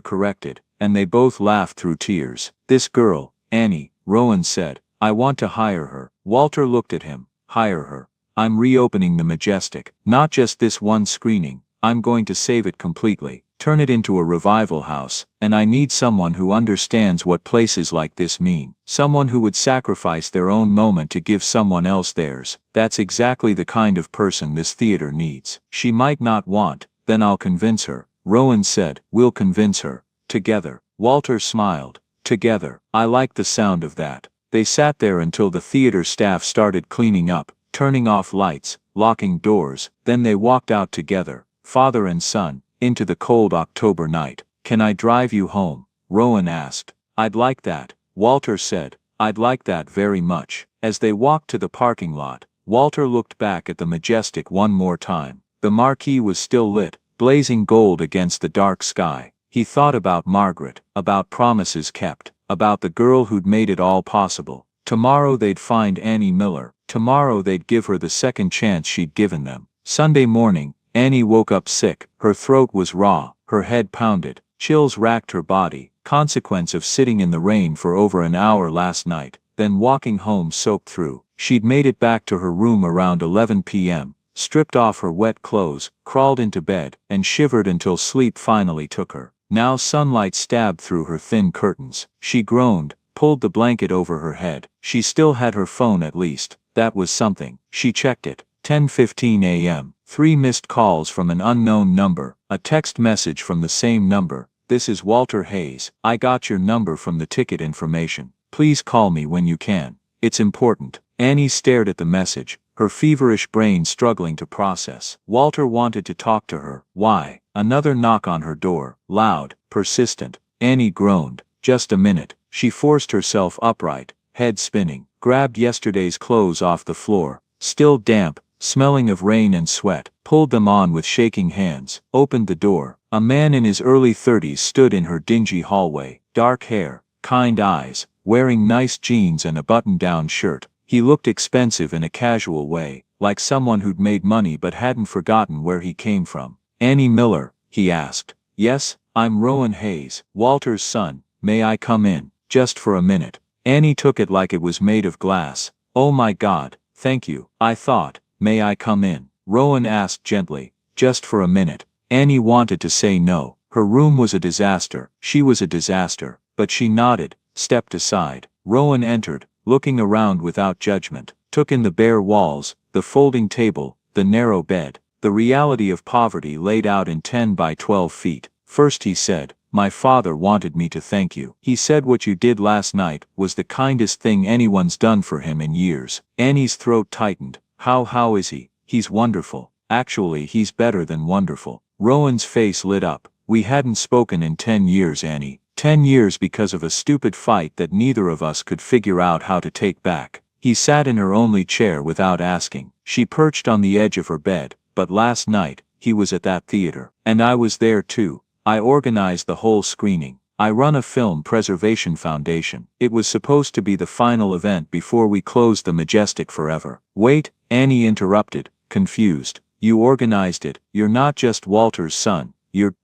corrected, and they both laughed through tears. This girl, Annie, Rowan said. I want to hire her. Walter looked at him. Hire her. I'm reopening the Majestic. Not just this one screening. I'm going to save it completely. Turn it into a revival house, and I need someone who understands what places like this mean. Someone who would sacrifice their own moment to give someone else theirs. That's exactly the kind of person this theater needs. She might not want, then I'll convince her, Rowan said. We'll convince her. Together. Walter smiled. Together. I like the sound of that. They sat there until the theater staff started cleaning up, turning off lights, locking doors, then they walked out together, father and son, into the cold October night. Can I drive you home? Rowan asked. I'd like that, Walter said. I'd like that very much. As they walked to the parking lot, Walter looked back at the Majestic one more time. The marquee was still lit, blazing gold against the dark sky. He thought about Margaret, about promises kept, about the girl who'd made it all possible. Tomorrow they'd find Annie Miller. Tomorrow they'd give her the second chance she'd given them. Sunday morning, Annie woke up sick. Her throat was raw, her head pounded. Chills racked her body, consequence of sitting in the rain for over an hour last night, then walking home soaked through. She'd made it back to her room around 11 p.m., stripped off her wet clothes, crawled into bed, and shivered until sleep finally took her. Now sunlight stabbed through her thin curtains. She groaned, pulled the blanket over her head. She still had her phone at least. That was something. She checked it. 10:15 a.m. 3 missed calls from an unknown number, a text message from the same number, this is Walter Hayes. I got your number from the ticket information. Please call me when you can. It's important. Annie stared at the message, her feverish brain struggling to process. Walter wanted to talk to her. Why? Another knock on her door, loud, persistent. Annie groaned. Just a minute. She forced herself upright, head spinning, grabbed yesterday's clothes off the floor, still damp, smelling of rain and sweat, pulled them on with shaking hands, opened the door. A man in his early 30s stood in her dingy hallway, dark hair, kind eyes, wearing nice jeans and a button-down shirt. He looked expensive in a casual way, like someone who'd made money but hadn't forgotten where he came from. Annie Miller, he asked. Yes, I'm Rowan Hayes, Walter's son. May I come in? Just for a minute. Annie took it like it was made of glass. Oh my God, thank you. I thought, may I come in? Rowan asked gently. Just for a minute. Annie wanted to say no. Her room was a disaster. She was a disaster. But she nodded, stepped aside. Rowan entered, looking around without judgment, took in the bare walls, the folding table, the narrow bed, the reality of poverty laid out in 10 by 12 feet. First he said, my father wanted me to thank you. He said what you did last night was the kindest thing anyone's done for him in years. Annie's throat tightened. How is he? He's wonderful. Actually, he's better than wonderful. Rowan's face lit up. We hadn't spoken in 10 years, Annie. 10 years because of a stupid fight that neither of us could figure out how to take back. He sat in her only chair without asking. She perched on the edge of her bed. But last night, he was at that theater. And I was there too. I organized the whole screening. I run a film preservation foundation. It was supposed to be the final event before we closed the Majestic forever. Wait, Annie interrupted, confused. You organized it. You're not just Walter's son.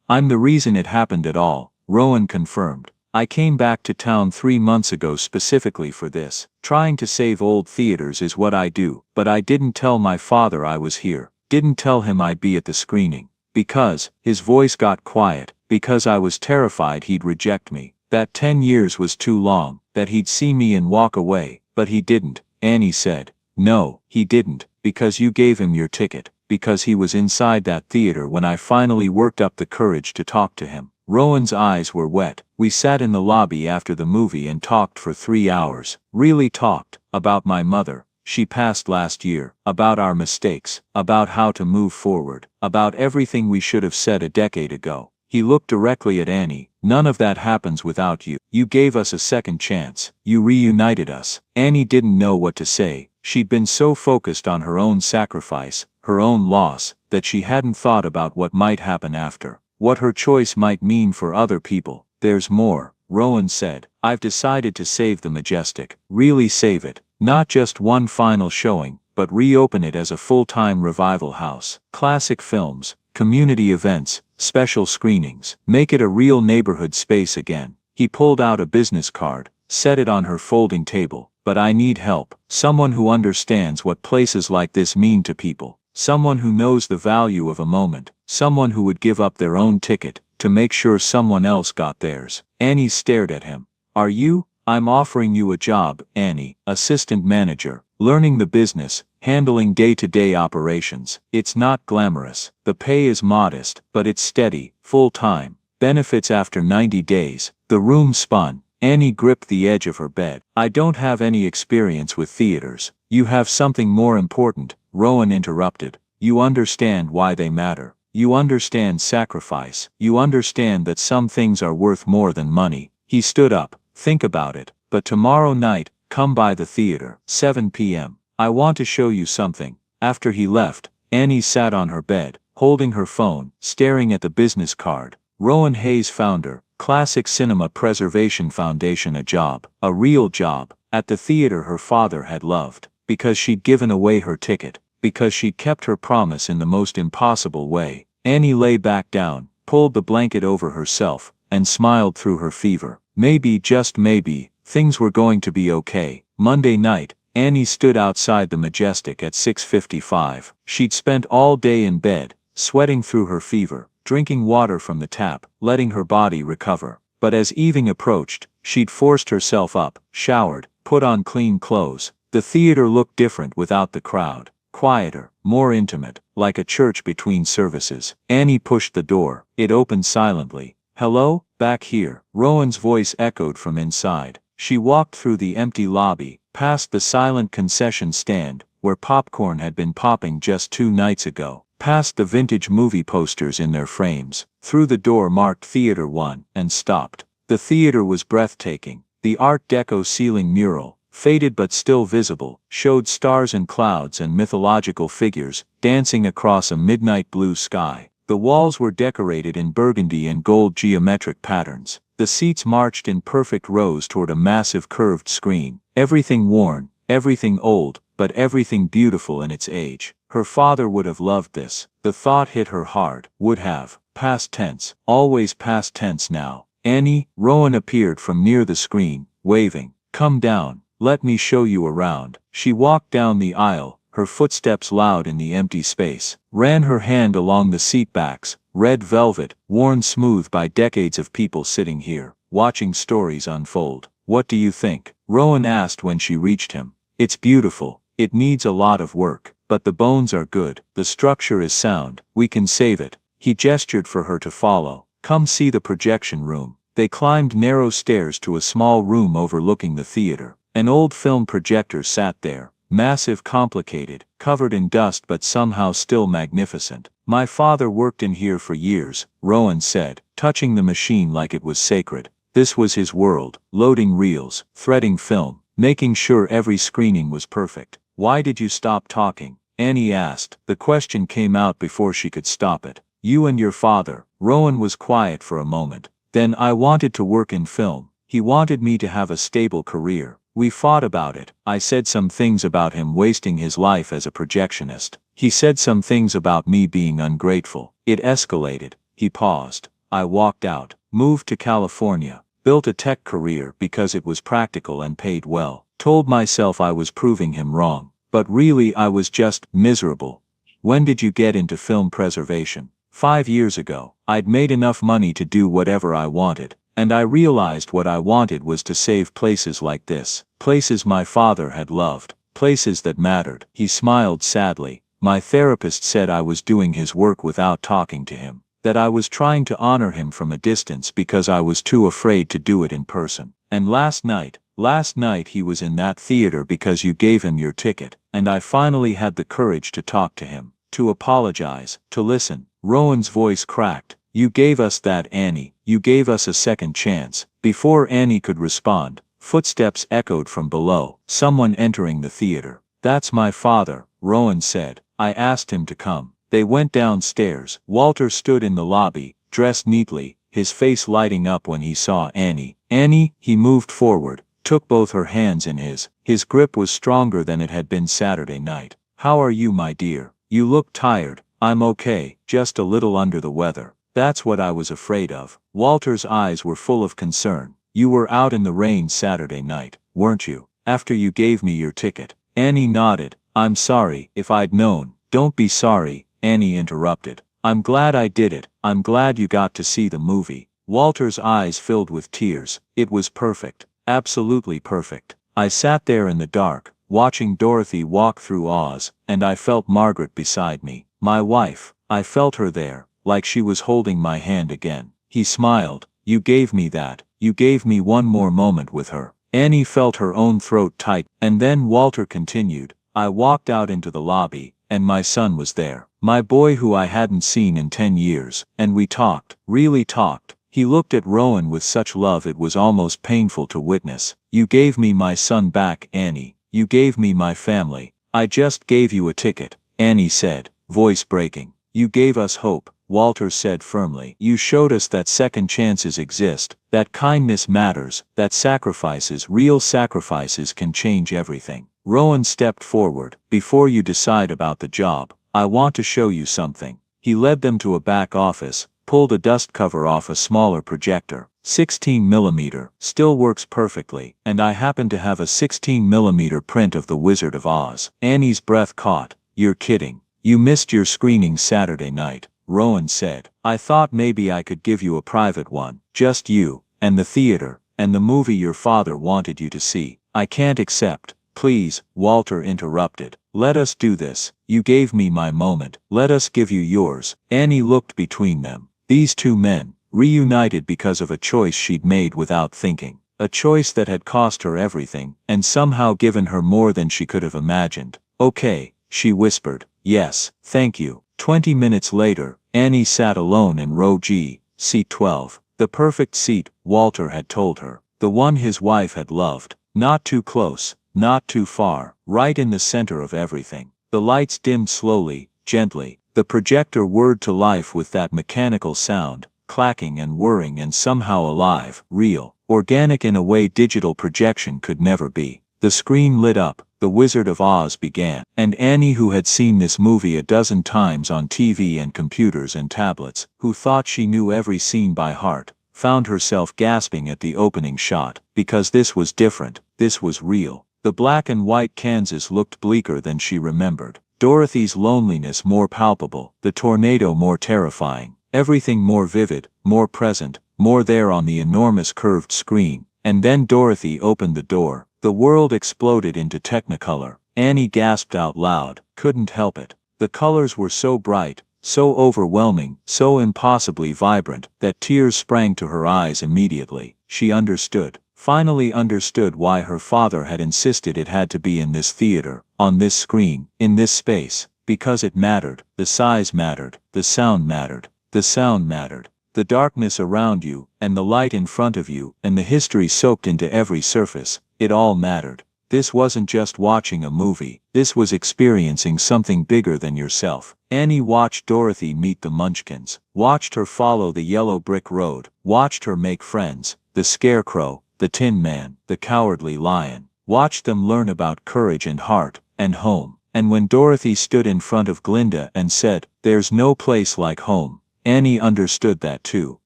I'm the reason it happened at all. Rowan confirmed. I came back to town 3 months ago specifically for this. Trying to save old theaters is what I do, but I didn't tell my father I was here. Didn't tell him I'd be at the screening. Because, his voice got quiet, because I was terrified he'd reject me. That 10 years was too long, that he'd see me and walk away, but he didn't, Annie said. No, he didn't, because you gave him your ticket, because he was inside that theater when I finally worked up the courage to talk to him. Rowan's eyes were wet. We sat in the lobby after the movie and talked for 3 hours. Really talked. About my mother. She passed last year. About our mistakes. About how to move forward. About everything we should have said a decade ago. He looked directly at Annie. None of that happens without you. You gave us a second chance. You reunited us. Annie didn't know what to say. She'd been so focused on her own sacrifice, her own loss, that she hadn't thought about what might happen after. What her choice might mean for other people. There's more, Rowan said. I've decided to save the Majestic. Really save it. Not just one final showing, but reopen it as a full-time revival house. Classic films, community events, special screenings. Make it a real neighborhood space again. He pulled out a business card, set it on her folding table. But I need help. Someone who understands what places like this mean to people. Someone who knows the value of a moment. Someone who would give up their own ticket to make sure someone else got theirs. Annie stared at him. Are you? I'm offering you a job, Annie. Assistant manager. Learning the business, handling day-to-day operations. It's not glamorous. The pay is modest, but it's steady, full-time. Benefits after 90 days. The room spun. Annie gripped the edge of her bed. I don't have any experience with theaters. You have something more important, Rowan interrupted. You understand why they matter. You understand sacrifice. You understand that some things are worth more than money. He stood up. Think about it. But tomorrow night, come by the theater. 7 p.m. I want to show you something. After he left, Annie sat on her bed, holding her phone, staring at the business card. Rowan Hayes, founder, Classic Cinema Preservation Foundation. A job. A real job. At the theater her father had loved. Because she'd given away her ticket. Because she'd kept her promise in the most impossible way. Annie lay back down, pulled the blanket over herself, and smiled through her fever. Maybe, just maybe, things were going to be okay. Monday night, Annie stood outside the Majestic at 6:55. She'd spent all day in bed, sweating through her fever, drinking water from the tap, letting her body recover. But as evening approached, she'd forced herself up, showered, put on clean clothes. The theater looked different without the crowd. Quieter, more intimate, like a church between services. Annie pushed the door. It opened silently. Hello? Back here. Rowan's voice echoed from inside. She walked through the empty lobby, past the silent concession stand, where popcorn had been popping just 2 nights ago, past the vintage movie posters in their frames, through the door marked Theater 1, and stopped. The theater was breathtaking. The Art Deco ceiling mural, faded but still visible, showed stars and clouds and mythological figures dancing across a midnight blue sky. The walls were decorated in burgundy and gold geometric patterns. The seats marched in perfect rows toward a massive curved screen. Everything worn, everything old, but everything beautiful in its age. Her father would have loved this. The thought hit her hard. Would have. Past tense. Always past tense now. Annie, Rowan appeared from near the screen, waving. Come down. Let me show you around. She walked down the aisle, her footsteps loud in the empty space, ran her hand along the seat backs, red velvet, worn smooth by decades of people sitting here, watching stories unfold. What do you think? Rowan asked when she reached him. It's beautiful. It needs a lot of work, but the bones are good. The structure is sound. We can save it. He gestured for her to follow. Come see the projection room. They climbed narrow stairs to a small room overlooking the theater. An old film projector sat there, massive, complicated, covered in dust but somehow still magnificent. My father worked in here for years, Rowan said, touching the machine like it was sacred. This was his world, loading reels, threading film, making sure every screening was perfect. Why did you stop talking? Annie asked. The question came out before she could stop it. You and your father. Rowan was quiet for a moment. Then I wanted to work in film. He wanted me to have a stable career. We fought about it. I said some things about him wasting his life as a projectionist. He said some things about me being ungrateful. It escalated. He paused. I walked out, moved to California, built a tech career because it was practical and paid well. Told myself I was proving him wrong. But really I was just miserable. When did you get into film preservation? 5 years ago. I'd made enough money to do whatever I wanted. And I realized what I wanted was to save places like this. Places my father had loved. Places that mattered. He smiled sadly. My therapist said I was doing his work without talking to him. That I was trying to honor him from a distance because I was too afraid to do it in person. And last night he was in that theater because you gave him your ticket. And I finally had the courage to talk to him. To apologize. To listen. Rowan's voice cracked. You gave us that, Annie. You gave us a second chance. Before Annie could respond, footsteps echoed from below, someone entering the theater. That's my father, Rowan said. I asked him to come. They went downstairs. Walter stood in the lobby, dressed neatly, his face lighting up when he saw Annie. Annie, he moved forward, took both her hands in his. His grip was stronger than it had been Saturday night. How are you, my dear? You look tired. I'm okay, just a little under the weather. That's what I was afraid of. Walter's eyes were full of concern. You were out in the rain Saturday night, weren't you? After you gave me your ticket. Annie nodded. I'm sorry. If I'd known. Don't be sorry, Annie interrupted. I'm glad I did it. I'm glad you got to see the movie. Walter's eyes filled with tears. It was perfect. Absolutely perfect. I sat there in the dark, watching Dorothy walk through Oz, and I felt Margaret beside me. My wife. I felt her there. Like she was holding my hand again. He smiled. You gave me that. You gave me one more moment with her. Annie felt her own throat tight, and then Walter continued. I walked out into the lobby, and my son was there. My boy who I hadn't seen in 10 years, and we talked, really talked. He looked at Rowan with such love it was almost painful to witness. You gave me my son back, Annie. You gave me my family. I just gave you a ticket, Annie said, voice breaking. You gave us hope. Walter said firmly. You showed us that second chances exist, that kindness matters, that sacrifices, real sacrifices, can change everything. Rowan stepped forward. Before you decide about the job, I want to show you something. He led them to a back office, pulled a dust cover off a smaller projector. 16mm, still works perfectly, and I happen to have a 16mm print of The Wizard of Oz. Annie's breath caught. You're kidding. You missed your screening Saturday night. Rowan said. I thought maybe I could give you a private one, just you, and the theater, and the movie your father wanted you to see. I can't accept. Please, Walter interrupted. Let us do this. You gave me my moment. Let us give you yours. Annie looked between them. These two men, reunited because of a choice she'd made without thinking. A choice that had cost her everything, and somehow given her more than she could have imagined. Okay, she whispered. Yes, thank you. 20 minutes later, Annie sat alone in row G, seat 12. The perfect seat, Walter had told her. The one his wife had loved. Not too close, not too far, right in the center of everything. The lights dimmed slowly, gently. The projector whirred to life with that mechanical sound, clacking and whirring and somehow alive, real, organic in a way digital projection could never be. The screen lit up, The Wizard of Oz began, and Annie, who had seen this movie a dozen times on TV and computers and tablets, who thought she knew every scene by heart, found herself gasping at the opening shot, because this was different, this was real. The black and white Kansas looked bleaker than she remembered. Dorothy's loneliness more palpable, the tornado more terrifying, everything more vivid, more present, more there on the enormous curved screen. And then Dorothy opened the door. The world exploded into Technicolor. Annie gasped out loud, couldn't help it. The colors were so bright, so overwhelming, so impossibly vibrant, that tears sprang to her eyes immediately. She understood, finally understood why her father had insisted it had to be in this theater, on this screen, in this space, because it mattered, the size mattered, the sound mattered, the sound mattered. The darkness around you, and the light in front of you, and the history soaked into every surface, it all mattered. This wasn't just watching a movie, this was experiencing something bigger than yourself. Annie watched Dorothy meet the Munchkins, watched her follow the yellow brick road, watched her make friends, the Scarecrow, the Tin Man, the Cowardly Lion, watched them learn about courage and heart, and home. And when Dorothy stood in front of Glinda and said, "There's no place like home," Annie understood that too.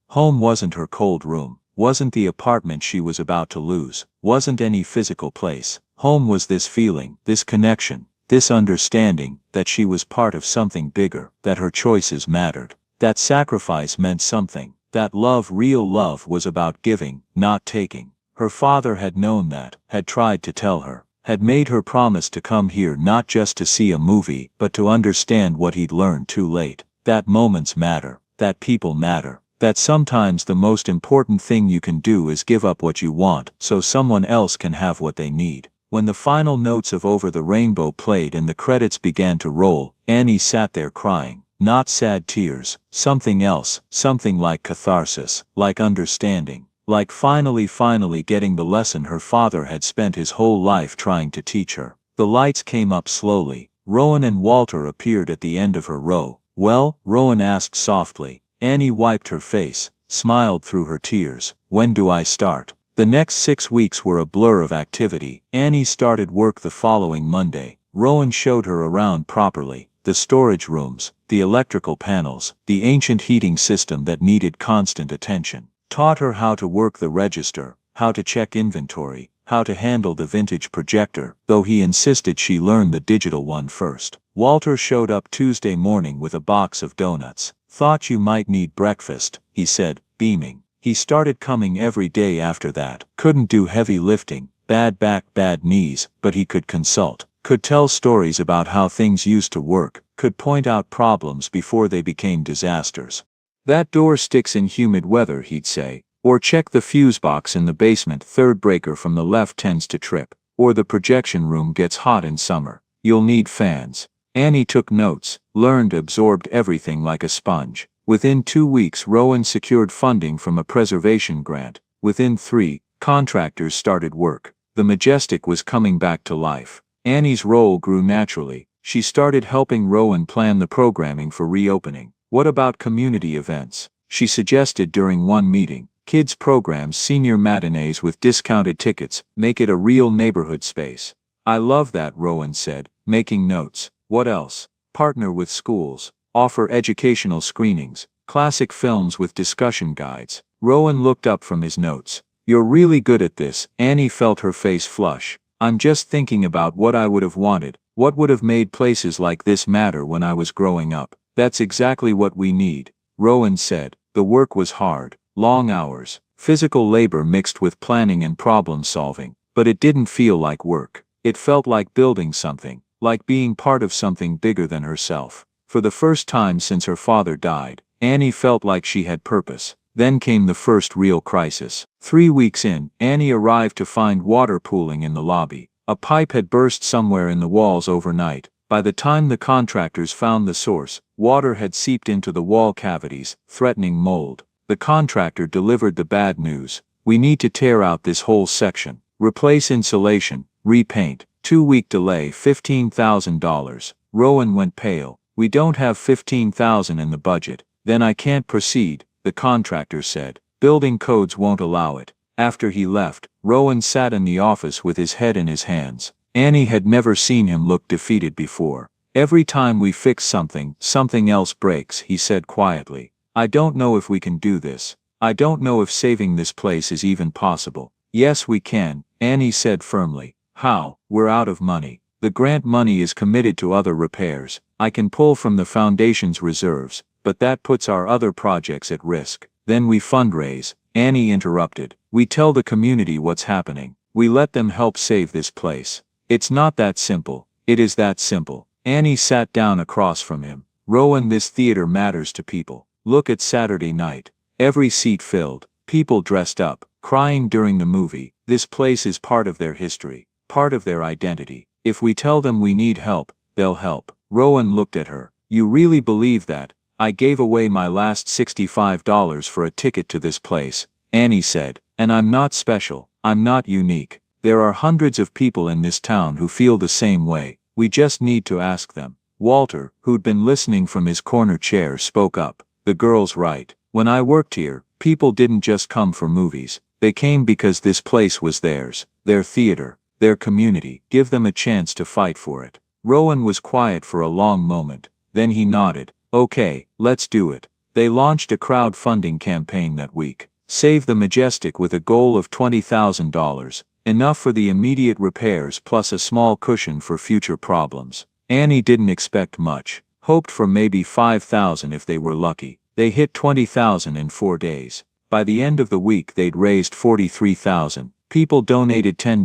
Home wasn't her cold room, wasn't the apartment she was about to lose, wasn't any physical place. Home was this feeling, this connection, this understanding that she was part of something bigger, that her choices mattered, that sacrifice meant something, that love, real love, was about giving, not taking. Her father had known that, had tried to tell her, had made her promise to come here not just to see a movie, but to understand what he'd learned too late. That moments matter. That people matter, that sometimes the most important thing you can do is give up what you want so someone else can have what they need. When the final notes of Over the Rainbow played and the credits began to roll, Annie sat there crying, not sad tears, something else, something like catharsis, like understanding, like finally getting the lesson her father had spent his whole life trying to teach her. The lights came up slowly. Rowan and Walter appeared at the end of her row. "Well?" Rowan asked softly. Annie wiped her face, smiled through her tears. "When do I start?" The next 6 weeks were a blur of activity. Annie started work the following Monday. Rowan showed her around properly, the storage rooms, the electrical panels, the ancient heating system that needed constant attention. Taught her how to work the register, how to check inventory, how to handle the vintage projector, though he insisted she learn the digital one first. Walter showed up Tuesday morning with a box of donuts. "Thought you might need breakfast," he said, beaming. He started coming every day after that. Couldn't do heavy lifting, bad back, bad knees, but he could consult, could tell stories about how things used to work, could point out problems before they became disasters. "That door sticks in humid weather," he'd say. Or "check the fuse box in the basement, third breaker from the left tends to trip." Or "the projection room gets hot in summer. You'll need fans." Annie took notes, learned, absorbed everything like a sponge. Within 2 weeks Rowan secured funding from a preservation grant. Within 3, contractors started work. The Majestic was coming back to life. Annie's role grew naturally. She started helping Rowan plan the programming for reopening. "What about community events?" she suggested during one meeting. "Kids programs, senior matinees with discounted tickets, make it a real neighborhood space." "I love that," Rowan said, making notes. "What else?" "Partner with schools. Offer educational screenings. Classic films with discussion guides." Rowan looked up from his notes. "You're really good at this." Annie felt her face flush. "I'm just thinking about what I would have wanted, what would have made places like this matter when I was growing up." "That's exactly what we need," Rowan said. The work was hard. Long hours, physical labor mixed with planning and problem solving, but it didn't feel like work. It felt like building something, like being part of something bigger than herself. For the first time since her father died, Annie felt like she had purpose. Then came the first real crisis. 3 weeks in, Annie arrived to find water pooling in the lobby. A pipe had burst somewhere in the walls overnight. By the time the contractors found the source, water had seeped into the wall cavities, threatening mold. The contractor delivered the bad news. We need to tear out this whole section, replace insulation, repaint. 2-week delay, $15,000. Rowan went pale. We don't have $15,000 in the budget. Then I can't proceed, the contractor said. Building codes won't allow it. After he left, Rowan sat in the office with his head in his hands. Annie had never seen him look defeated before. Every time we fix something, something else breaks, he said quietly. I don't know if we can do this. I don't know if saving this place is even possible. Yes, we can, Annie said firmly. How? We're out of money. The grant money is committed to other repairs. I can pull from the foundation's reserves, but that puts our other projects at risk. Then we fundraise, Annie interrupted. We tell the community what's happening. We let them help save this place. It's not that simple. It is that simple. Annie sat down across from him. Rowan, this theater matters to people. Look at Saturday night. Every seat filled. People dressed up, crying during the movie. This place is part of their history, part of their identity. If we tell them we need help, they'll help. Rowan looked at her. You really believe that? I gave away my last $65 for a ticket to this place, Annie said. And I'm not special. I'm not unique. There are hundreds of people in this town who feel the same way. We just need to ask them. Walter, who'd been listening from his corner chair, spoke up. The girl's right. When I worked here, people didn't just come for movies. They came because this place was theirs, their theater, their community. Give them a chance to fight for it. Rowan was quiet for a long moment. Then he nodded. Okay, let's do it. They launched a crowdfunding campaign that week. Save the Majestic with a goal of $20,000. Enough for the immediate repairs plus a small cushion for future problems. Annie didn't expect much. Hoped for maybe $5,000 if they were lucky. They hit $20,000 in 4 days. By the end of the week they'd raised $43,000. People donated $10,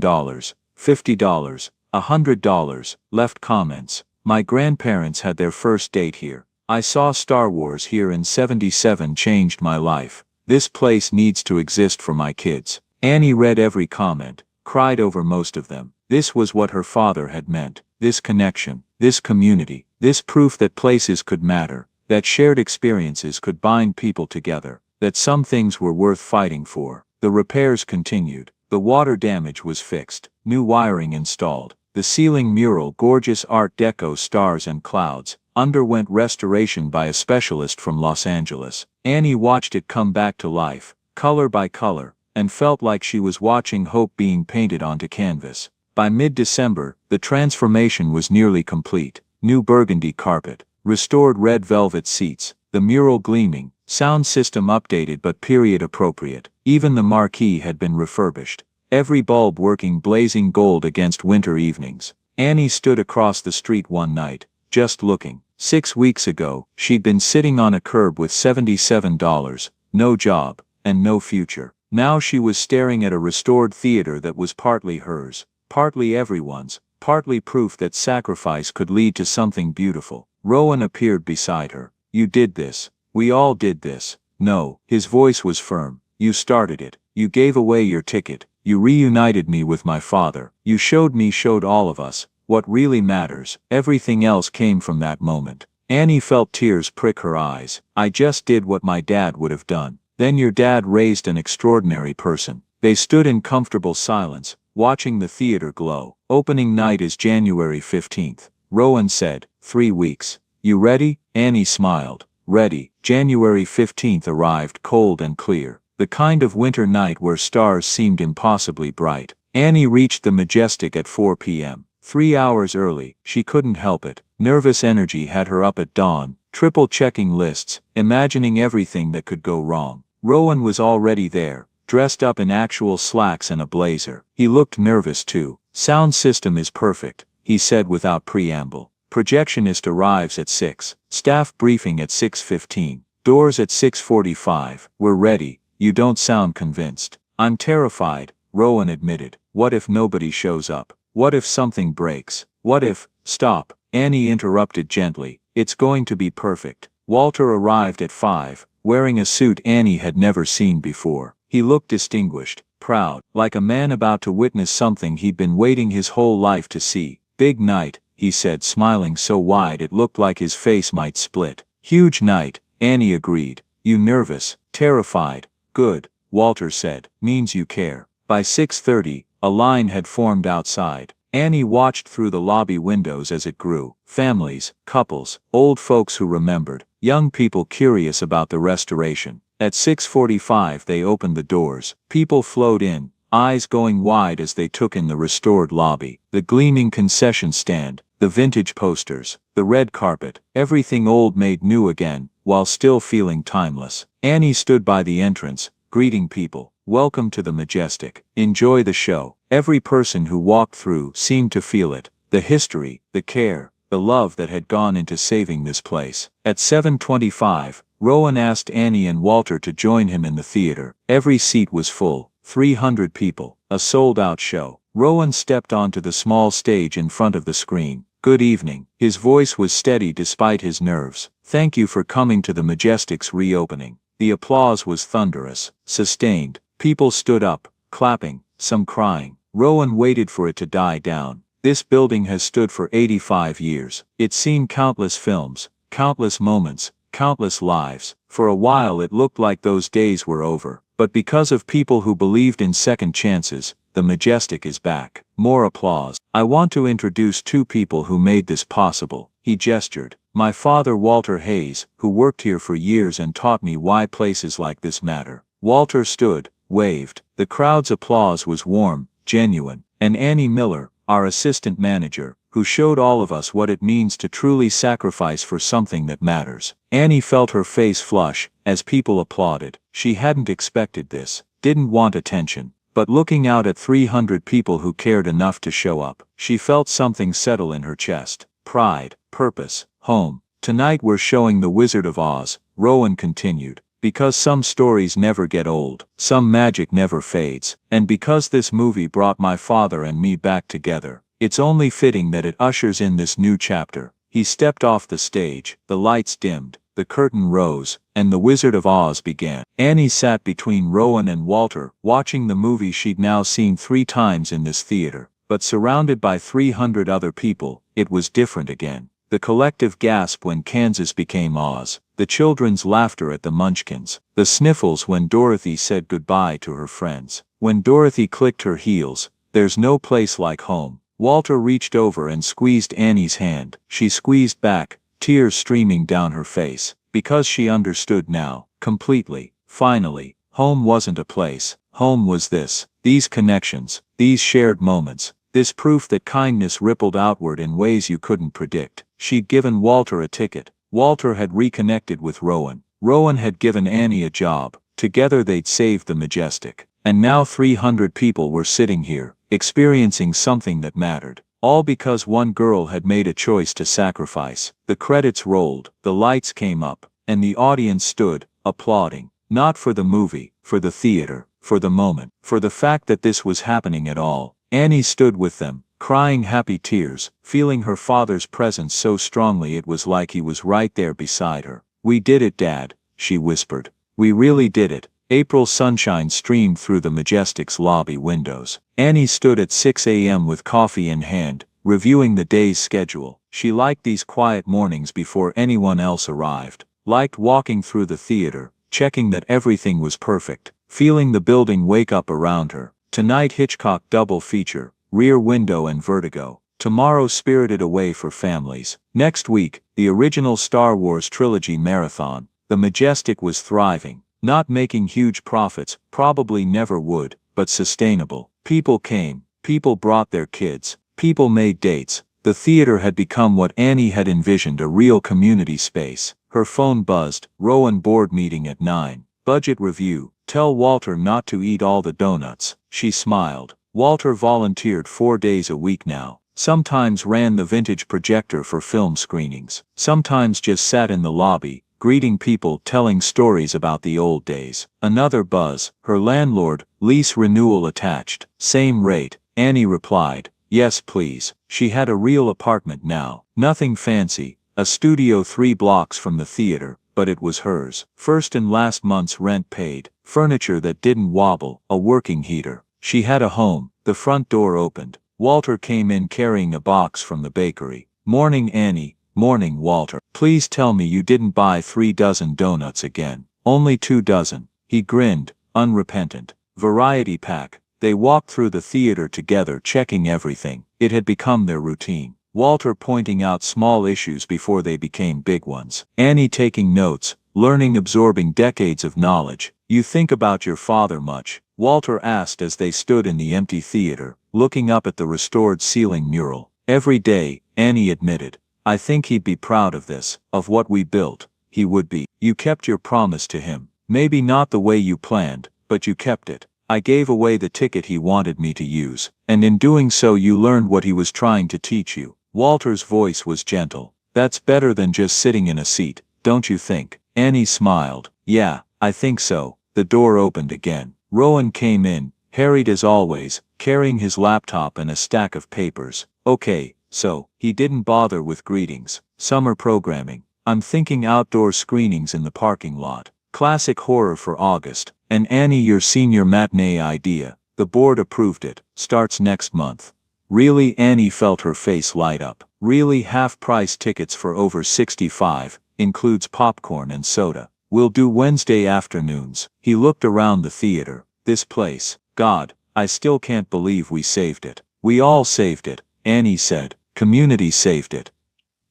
$50, $100, left comments. My grandparents had their first date here. I saw Star Wars here in '77, changed my life. This place needs to exist for my kids. Annie read every comment, cried over most of them. This was what her father had meant. This connection, this community, this proof that places could matter, that shared experiences could bind people together, that some things were worth fighting for. The repairs continued. The water damage was fixed, new wiring installed. The ceiling mural, gorgeous Art Deco stars and clouds, underwent restoration by a specialist from Los Angeles. Annie watched it come back to life, color by color, and felt like she was watching hope being painted onto canvas. By mid-December, the transformation was nearly complete. New burgundy carpet, restored red velvet seats, the mural gleaming, sound system updated but period appropriate. Even the marquee had been refurbished. Every bulb working blazing gold against winter evenings. Annie stood across the street one night, just looking. 6 weeks ago, she'd been sitting on a curb with $77, no job, and no future. Now she was staring at a restored theater that was partly hers, partly everyone's, partly proof that sacrifice could lead to something beautiful. Rowan appeared beside her. You did this. We all did this. No, his voice was firm. You started it. You gave away your ticket. You reunited me with my father. You showed all of us what really matters. Everything else came from that moment. Annie felt tears prick her eyes. I just did what my dad would have done. Then your dad raised an extraordinary person. They stood in comfortable silence, watching the theater glow. Opening night is January 15th. Rowan said, 3 weeks. You ready? Annie smiled. Ready. January 15th arrived cold and clear. The kind of winter night where stars seemed impossibly bright. Annie reached the Majestic at 4 p.m. 3 hours early. She couldn't help it. Nervous energy had her up at dawn, triple-checking lists, imagining everything that could go wrong. Rowan was already there, dressed up in actual slacks and a blazer. He looked nervous too. Sound system is perfect, he said without preamble. Projectionist arrives at 6. Staff briefing at 6:15. Doors at 6:45. We're ready. You don't sound convinced. I'm terrified, Rowan admitted. What if nobody shows up? What if something breaks? What if... Stop, Annie interrupted gently. It's going to be perfect. Walter arrived at 5. wearing a suit Annie had never seen before. He looked distinguished, proud, like a man about to witness something he'd been waiting his whole life to see. "Big night," he said, smiling so wide it looked like his face might split. "Huge night," Annie agreed. "You nervous? Terrified?" "Good," Walter said. "Means you care." By 6:30, a line had formed outside. Annie watched through the lobby windows as it grew. Families, couples, old folks who remembered, young people curious about the restoration. At 6:45 they opened the doors. People flowed in, eyes going wide as they took in the restored lobby, the gleaming concession stand, the vintage posters, the red carpet, everything old made new again, while still feeling timeless. Annie stood by the entrance, greeting people. "Welcome to the Majestic. Enjoy the show." Every person who walked through seemed to feel it, the history, the care, the love that had gone into saving this place. At 7:25, Rowan asked Annie and Walter to join him in the theater. Every seat was full, 300 people, a sold-out show. Rowan stepped onto the small stage in front of the screen. "Good evening." His voice was steady despite his nerves. "Thank you for coming to the Majestic's reopening." The applause was thunderous, sustained. People stood up, clapping, some crying. Rowan waited for it to die down. This building has stood for 85 years. It's seen countless films, countless moments, countless lives. For a while it looked like those days were over. But because of people who believed in second chances, the Majestic is back. More applause. "I want to introduce two people who made this possible." He gestured. "My father, Walter Hayes, who worked here for years and taught me why places like this matter." Walter stood, waved. The crowd's applause was warm, genuine. "And Annie Miller, our assistant manager, who showed all of us what it means to truly sacrifice for something that matters." Annie felt her face flush, as people applauded. She hadn't expected this, didn't want attention. But looking out at 300 people who cared enough to show up, she felt something settle in her chest. Pride, purpose, home. "Tonight we're showing The Wizard of Oz," Rowan continued. "Because some stories never get old, some magic never fades, and because this movie brought my father and me back together, it's only fitting that it ushers in this new chapter." He stepped off the stage, the lights dimmed, the curtain rose, and The Wizard of Oz began. Annie sat between Rowan and Walter, watching the movie she'd now seen 3 times in this theater. But surrounded by 300 other people, it was different again. The collective gasp when Kansas became Oz, the children's laughter at the Munchkins, the sniffles when Dorothy said goodbye to her friends. When Dorothy clicked her heels, "There's no place like home." Walter reached over and squeezed Annie's hand. She squeezed back, tears streaming down her face, because she understood now, completely, finally. Home wasn't a place, home was this. These connections, these shared moments, this proof that kindness rippled outward in ways you couldn't predict. She'd given Walter a ticket. Walter had reconnected with Rowan. Rowan had given Annie a job. Together they'd saved the Majestic. And now 300 people were sitting here, experiencing something that mattered. All because one girl had made a choice to sacrifice. The credits rolled, the lights came up, and the audience stood, applauding. Not for the movie, for the theater, for the moment, for the fact that this was happening at all. Annie stood with them, crying happy tears, feeling her father's presence so strongly it was like he was right there beside her. "We did it, Dad," she whispered. "We really did it." April sunshine streamed through the Majestic's lobby windows. Annie stood at 6 a.m. with coffee in hand, reviewing the day's schedule. She liked these quiet mornings before anyone else arrived. Liked walking through the theater, checking that everything was perfect, feeling the building wake up around her. Tonight Hitchcock double feature, Rear Window and Vertigo. Tomorrow Spirited Away for families. Next week, the original Star Wars trilogy marathon. The Majestic was thriving. Not making huge profits, probably never would, but sustainable. People came, people brought their kids, people made dates. The theater had become what Annie had envisioned, a real community space. Her phone buzzed. Rowan board meeting at 9. Budget review. Tell Walter not to eat all the donuts. She smiled. Walter volunteered 4 days a week now. Sometimes ran the vintage projector for film screenings. Sometimes just sat in the lobby, greeting people, telling stories about the old days. Another buzz. Her landlord, lease renewal attached. Same rate. Annie replied, "Yes please." She had a real apartment now. Nothing fancy. A studio 3 blocks from the theater, but it was hers. First and last month's rent paid, furniture that didn't wobble, a working heater. She had a home. The front door opened. Walter came in carrying a box from the bakery. "Morning, Annie." "Morning, Walter. Please tell me you didn't buy 3 dozen donuts again." "Only 2 dozen. He grinned, unrepentant. Variety pack. They walked through the theater together, checking everything. It had become their routine. Walter pointing out small issues before they became big ones. Annie taking notes, learning, absorbing decades of knowledge. "You think about your father much?" Walter asked as they stood in the empty theater, looking up at the restored ceiling mural. "Every day," Annie admitted. "I think he'd be proud of this, of what we built." "He would be. You kept your promise to him. Maybe not the way you planned, but you kept it. I gave away the ticket he wanted me to use, and in doing so you learned what he was trying to teach you." Walter's voice was gentle. "That's better than just sitting in a seat, don't you think?" Annie smiled. "Yeah, I think so." The door opened again. Rowan came in, harried as always, carrying his laptop and a stack of papers. "Okay, so, he didn't bother with greetings. Summer programming. I'm thinking outdoor screenings in the parking lot. Classic horror for August. And Annie, your senior matinee idea. The board approved it. Starts next month." "Really?" Annie felt her face light up. "Really? Half-price tickets for over 65, includes popcorn and soda. We'll do Wednesday afternoons." He looked around the theater. "This place, God, I still can't believe we saved it." "We all saved it," Annie said. "Community saved it."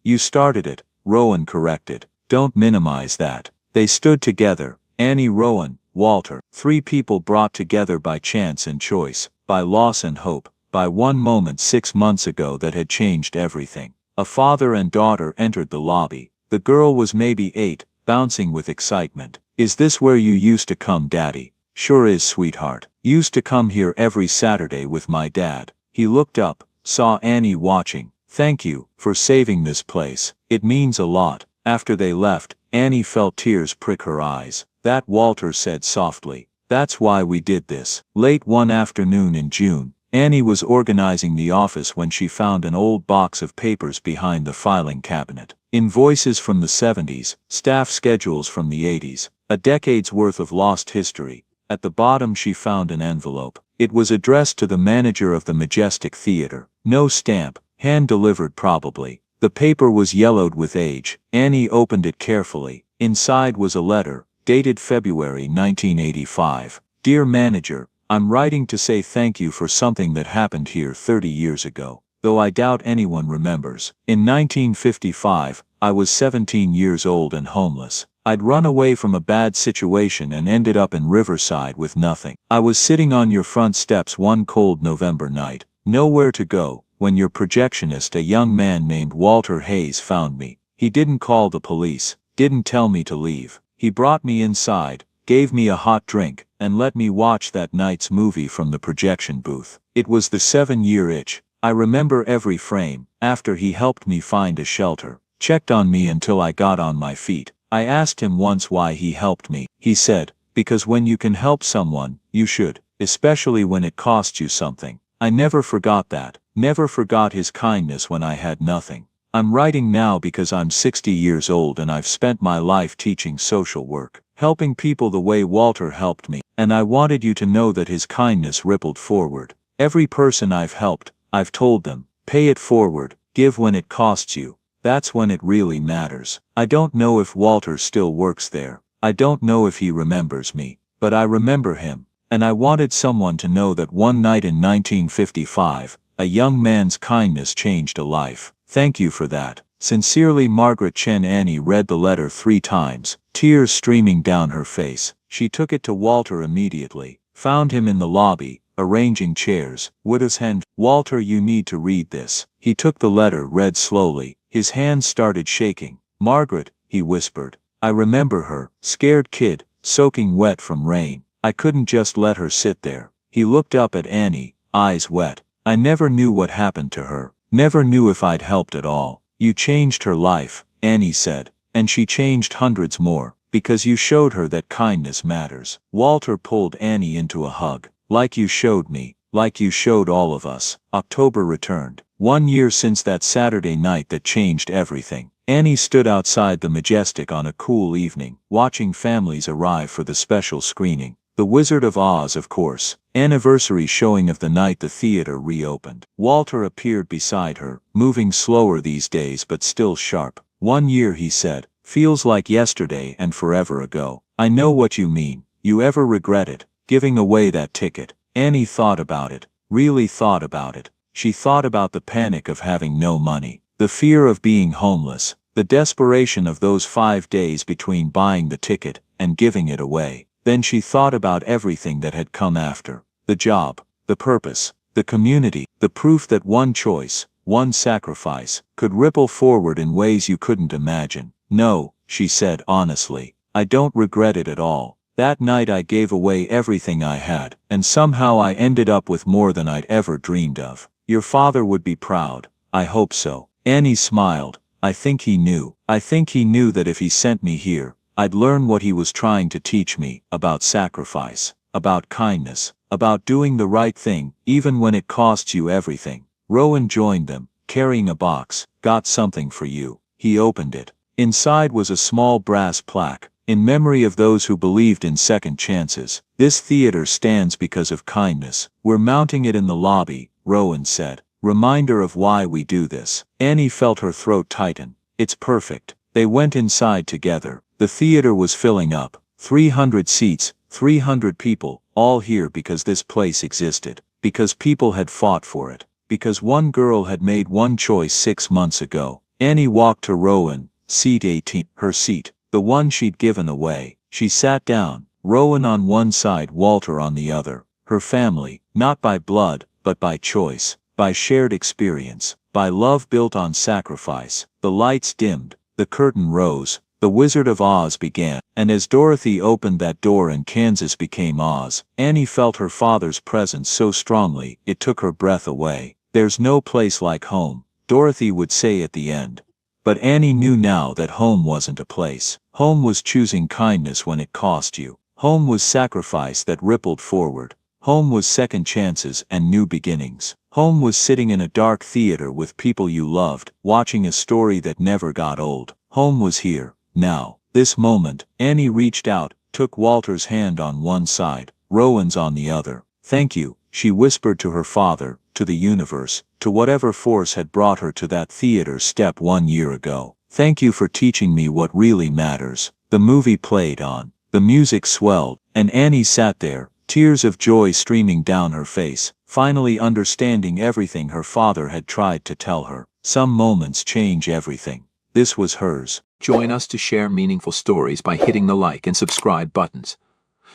"You started it," Rowan corrected. "Don't minimize that." They stood together, Annie, Rowan, Walter, 3 people brought together by chance and choice, by loss and hope, by one moment 6 months ago that had changed everything. A father and daughter entered the lobby. The girl was maybe 8, bouncing with excitement. "Is this where you used to come, Daddy?" "Sure is, sweetheart. Used to come here every Saturday with my dad." He looked up, saw Annie watching. "Thank you for saving this place. It means a lot." After they left, Annie felt tears prick her eyes. "That," Walter said softly. "That's why we did this." Late one afternoon in June, Annie was organizing the office when she found an old box of papers behind the filing cabinet. Invoices from the 70s, staff schedules from the 80s, a decade's worth of lost history. At the bottom she found an envelope. It was addressed to the manager of the Majestic Theater. No stamp, hand-delivered probably. The paper was yellowed with age. Annie opened it carefully. Inside was a letter, dated February 1985. "Dear Manager, I'm writing to say thank you for something that happened here 30 years ago, though I doubt anyone remembers. In 1955, I was 17 years old and homeless. I'd run away from a bad situation and ended up in Riverside with nothing. I was sitting on your front steps one cold November night, nowhere to go, when your projectionist, a young man named Walter Hayes, found me. He didn't call the police, didn't tell me to leave. He brought me inside, gave me a hot drink, and let me watch that night's movie from the projection booth. It was The 7-Year Itch. I remember every frame. After he helped me find a shelter, checked on me until I got on my feet. I asked him once why he helped me. He said, because when you can help someone, you should, especially when it costs you something. I never forgot that. Never forgot his kindness when I had nothing. I'm writing now because I'm 60 years old and I've spent my life teaching social work, helping people the way Walter helped me, and I wanted you to know that his kindness rippled forward. Every person I've helped, I've told them, pay it forward, give when it costs you. That's when it really matters. I don't know if Walter still works there. I don't know if he remembers me, but I remember him, and I wanted someone to know that one night in 1955, a young man's kindness changed a life. Thank you for that. Sincerely, Margaret Chen. Annie read the letter 3 times, tears streaming down her face. She took it to Walter immediately, found him in the lobby, arranging chairs. Widow's hand. "Walter, you need to read this." He took the letter, read slowly. His hands started shaking. "Margaret," he whispered. "I remember her, scared kid, soaking wet from rain. I couldn't just let her sit there." He looked up at Annie, eyes wet. "I never knew what happened to her. Never knew if I'd helped at all. You changed her life," Annie said. "And she changed hundreds more, because you showed her that kindness matters." Walter pulled Annie into a hug. "Like you showed me, like you showed all of us." October returned. 1 year since that Saturday night that changed everything. Annie stood outside the Majestic on a cool evening, watching families arrive for the special screening. The Wizard of Oz, of course. Anniversary showing of the night the theater reopened. Walter appeared beside her, moving slower these days but still sharp. 1 year, he said. Feels like yesterday and forever ago. I know what you mean. You ever regret it, giving away that ticket? Annie thought about it, really thought about it. She thought about the panic of having no money, the fear of being homeless, the desperation of those 5 days between buying the ticket and giving it away. Then she thought about everything that had come after. The job, the purpose, the community, the proof that one choice, one sacrifice, could ripple forward in ways you couldn't imagine. No, she said honestly, I don't regret it at all. That night I gave away everything I had, and somehow I ended up with more than I'd ever dreamed of. Your father would be proud. I hope so. Annie smiled. I think he knew. I think he knew that if he sent me here, I'd learn what he was trying to teach me, about sacrifice, about kindness, about doing the right thing, even when it costs you everything. Rowan joined them, carrying a box. Got something for you. He opened it. Inside was a small brass plaque, in memory of those who believed in second chances. This theater stands because of kindness. We're mounting it in the lobby, Rowan said. Reminder of why we do this. Annie felt her throat tighten. It's perfect. They went inside together. The theater was filling up. 300 seats, 300 people, all here because this place existed, because people had fought for it, because one girl had made one choice 6 months ago. Annie walked to Rowan, seat 18, her seat, the one she'd given away. She sat down, Rowan on one side, Walter on the other. Her family, not by blood, but by choice, by shared experience, by love built on sacrifice. The lights dimmed, the curtain rose. The Wizard of Oz began, and as Dorothy opened that door and Kansas became Oz, Annie felt her father's presence so strongly, it took her breath away. There's no place like home, Dorothy would say at the end. But Annie knew now that home wasn't a place. Home was choosing kindness when it cost you. Home was sacrifice that rippled forward. Home was second chances and new beginnings. Home was sitting in a dark theater with people you loved, watching a story that never got old. Home was here. Now, this moment. Annie reached out, took Walter's hand on one side, Rowan's on the other. Thank you, she whispered to her father, to the universe, to whatever force had brought her to that theater step 1 year ago. Thank you for teaching me what really matters. The movie played on. The music swelled, and Annie sat there, tears of joy streaming down her face, finally understanding everything her father had tried to tell her. Some moments change everything. This was hers. Join us to share meaningful stories by hitting the like and subscribe buttons.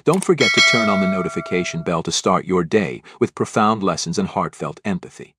Don't forget to turn on the notification bell to start your day with profound lessons and heartfelt empathy.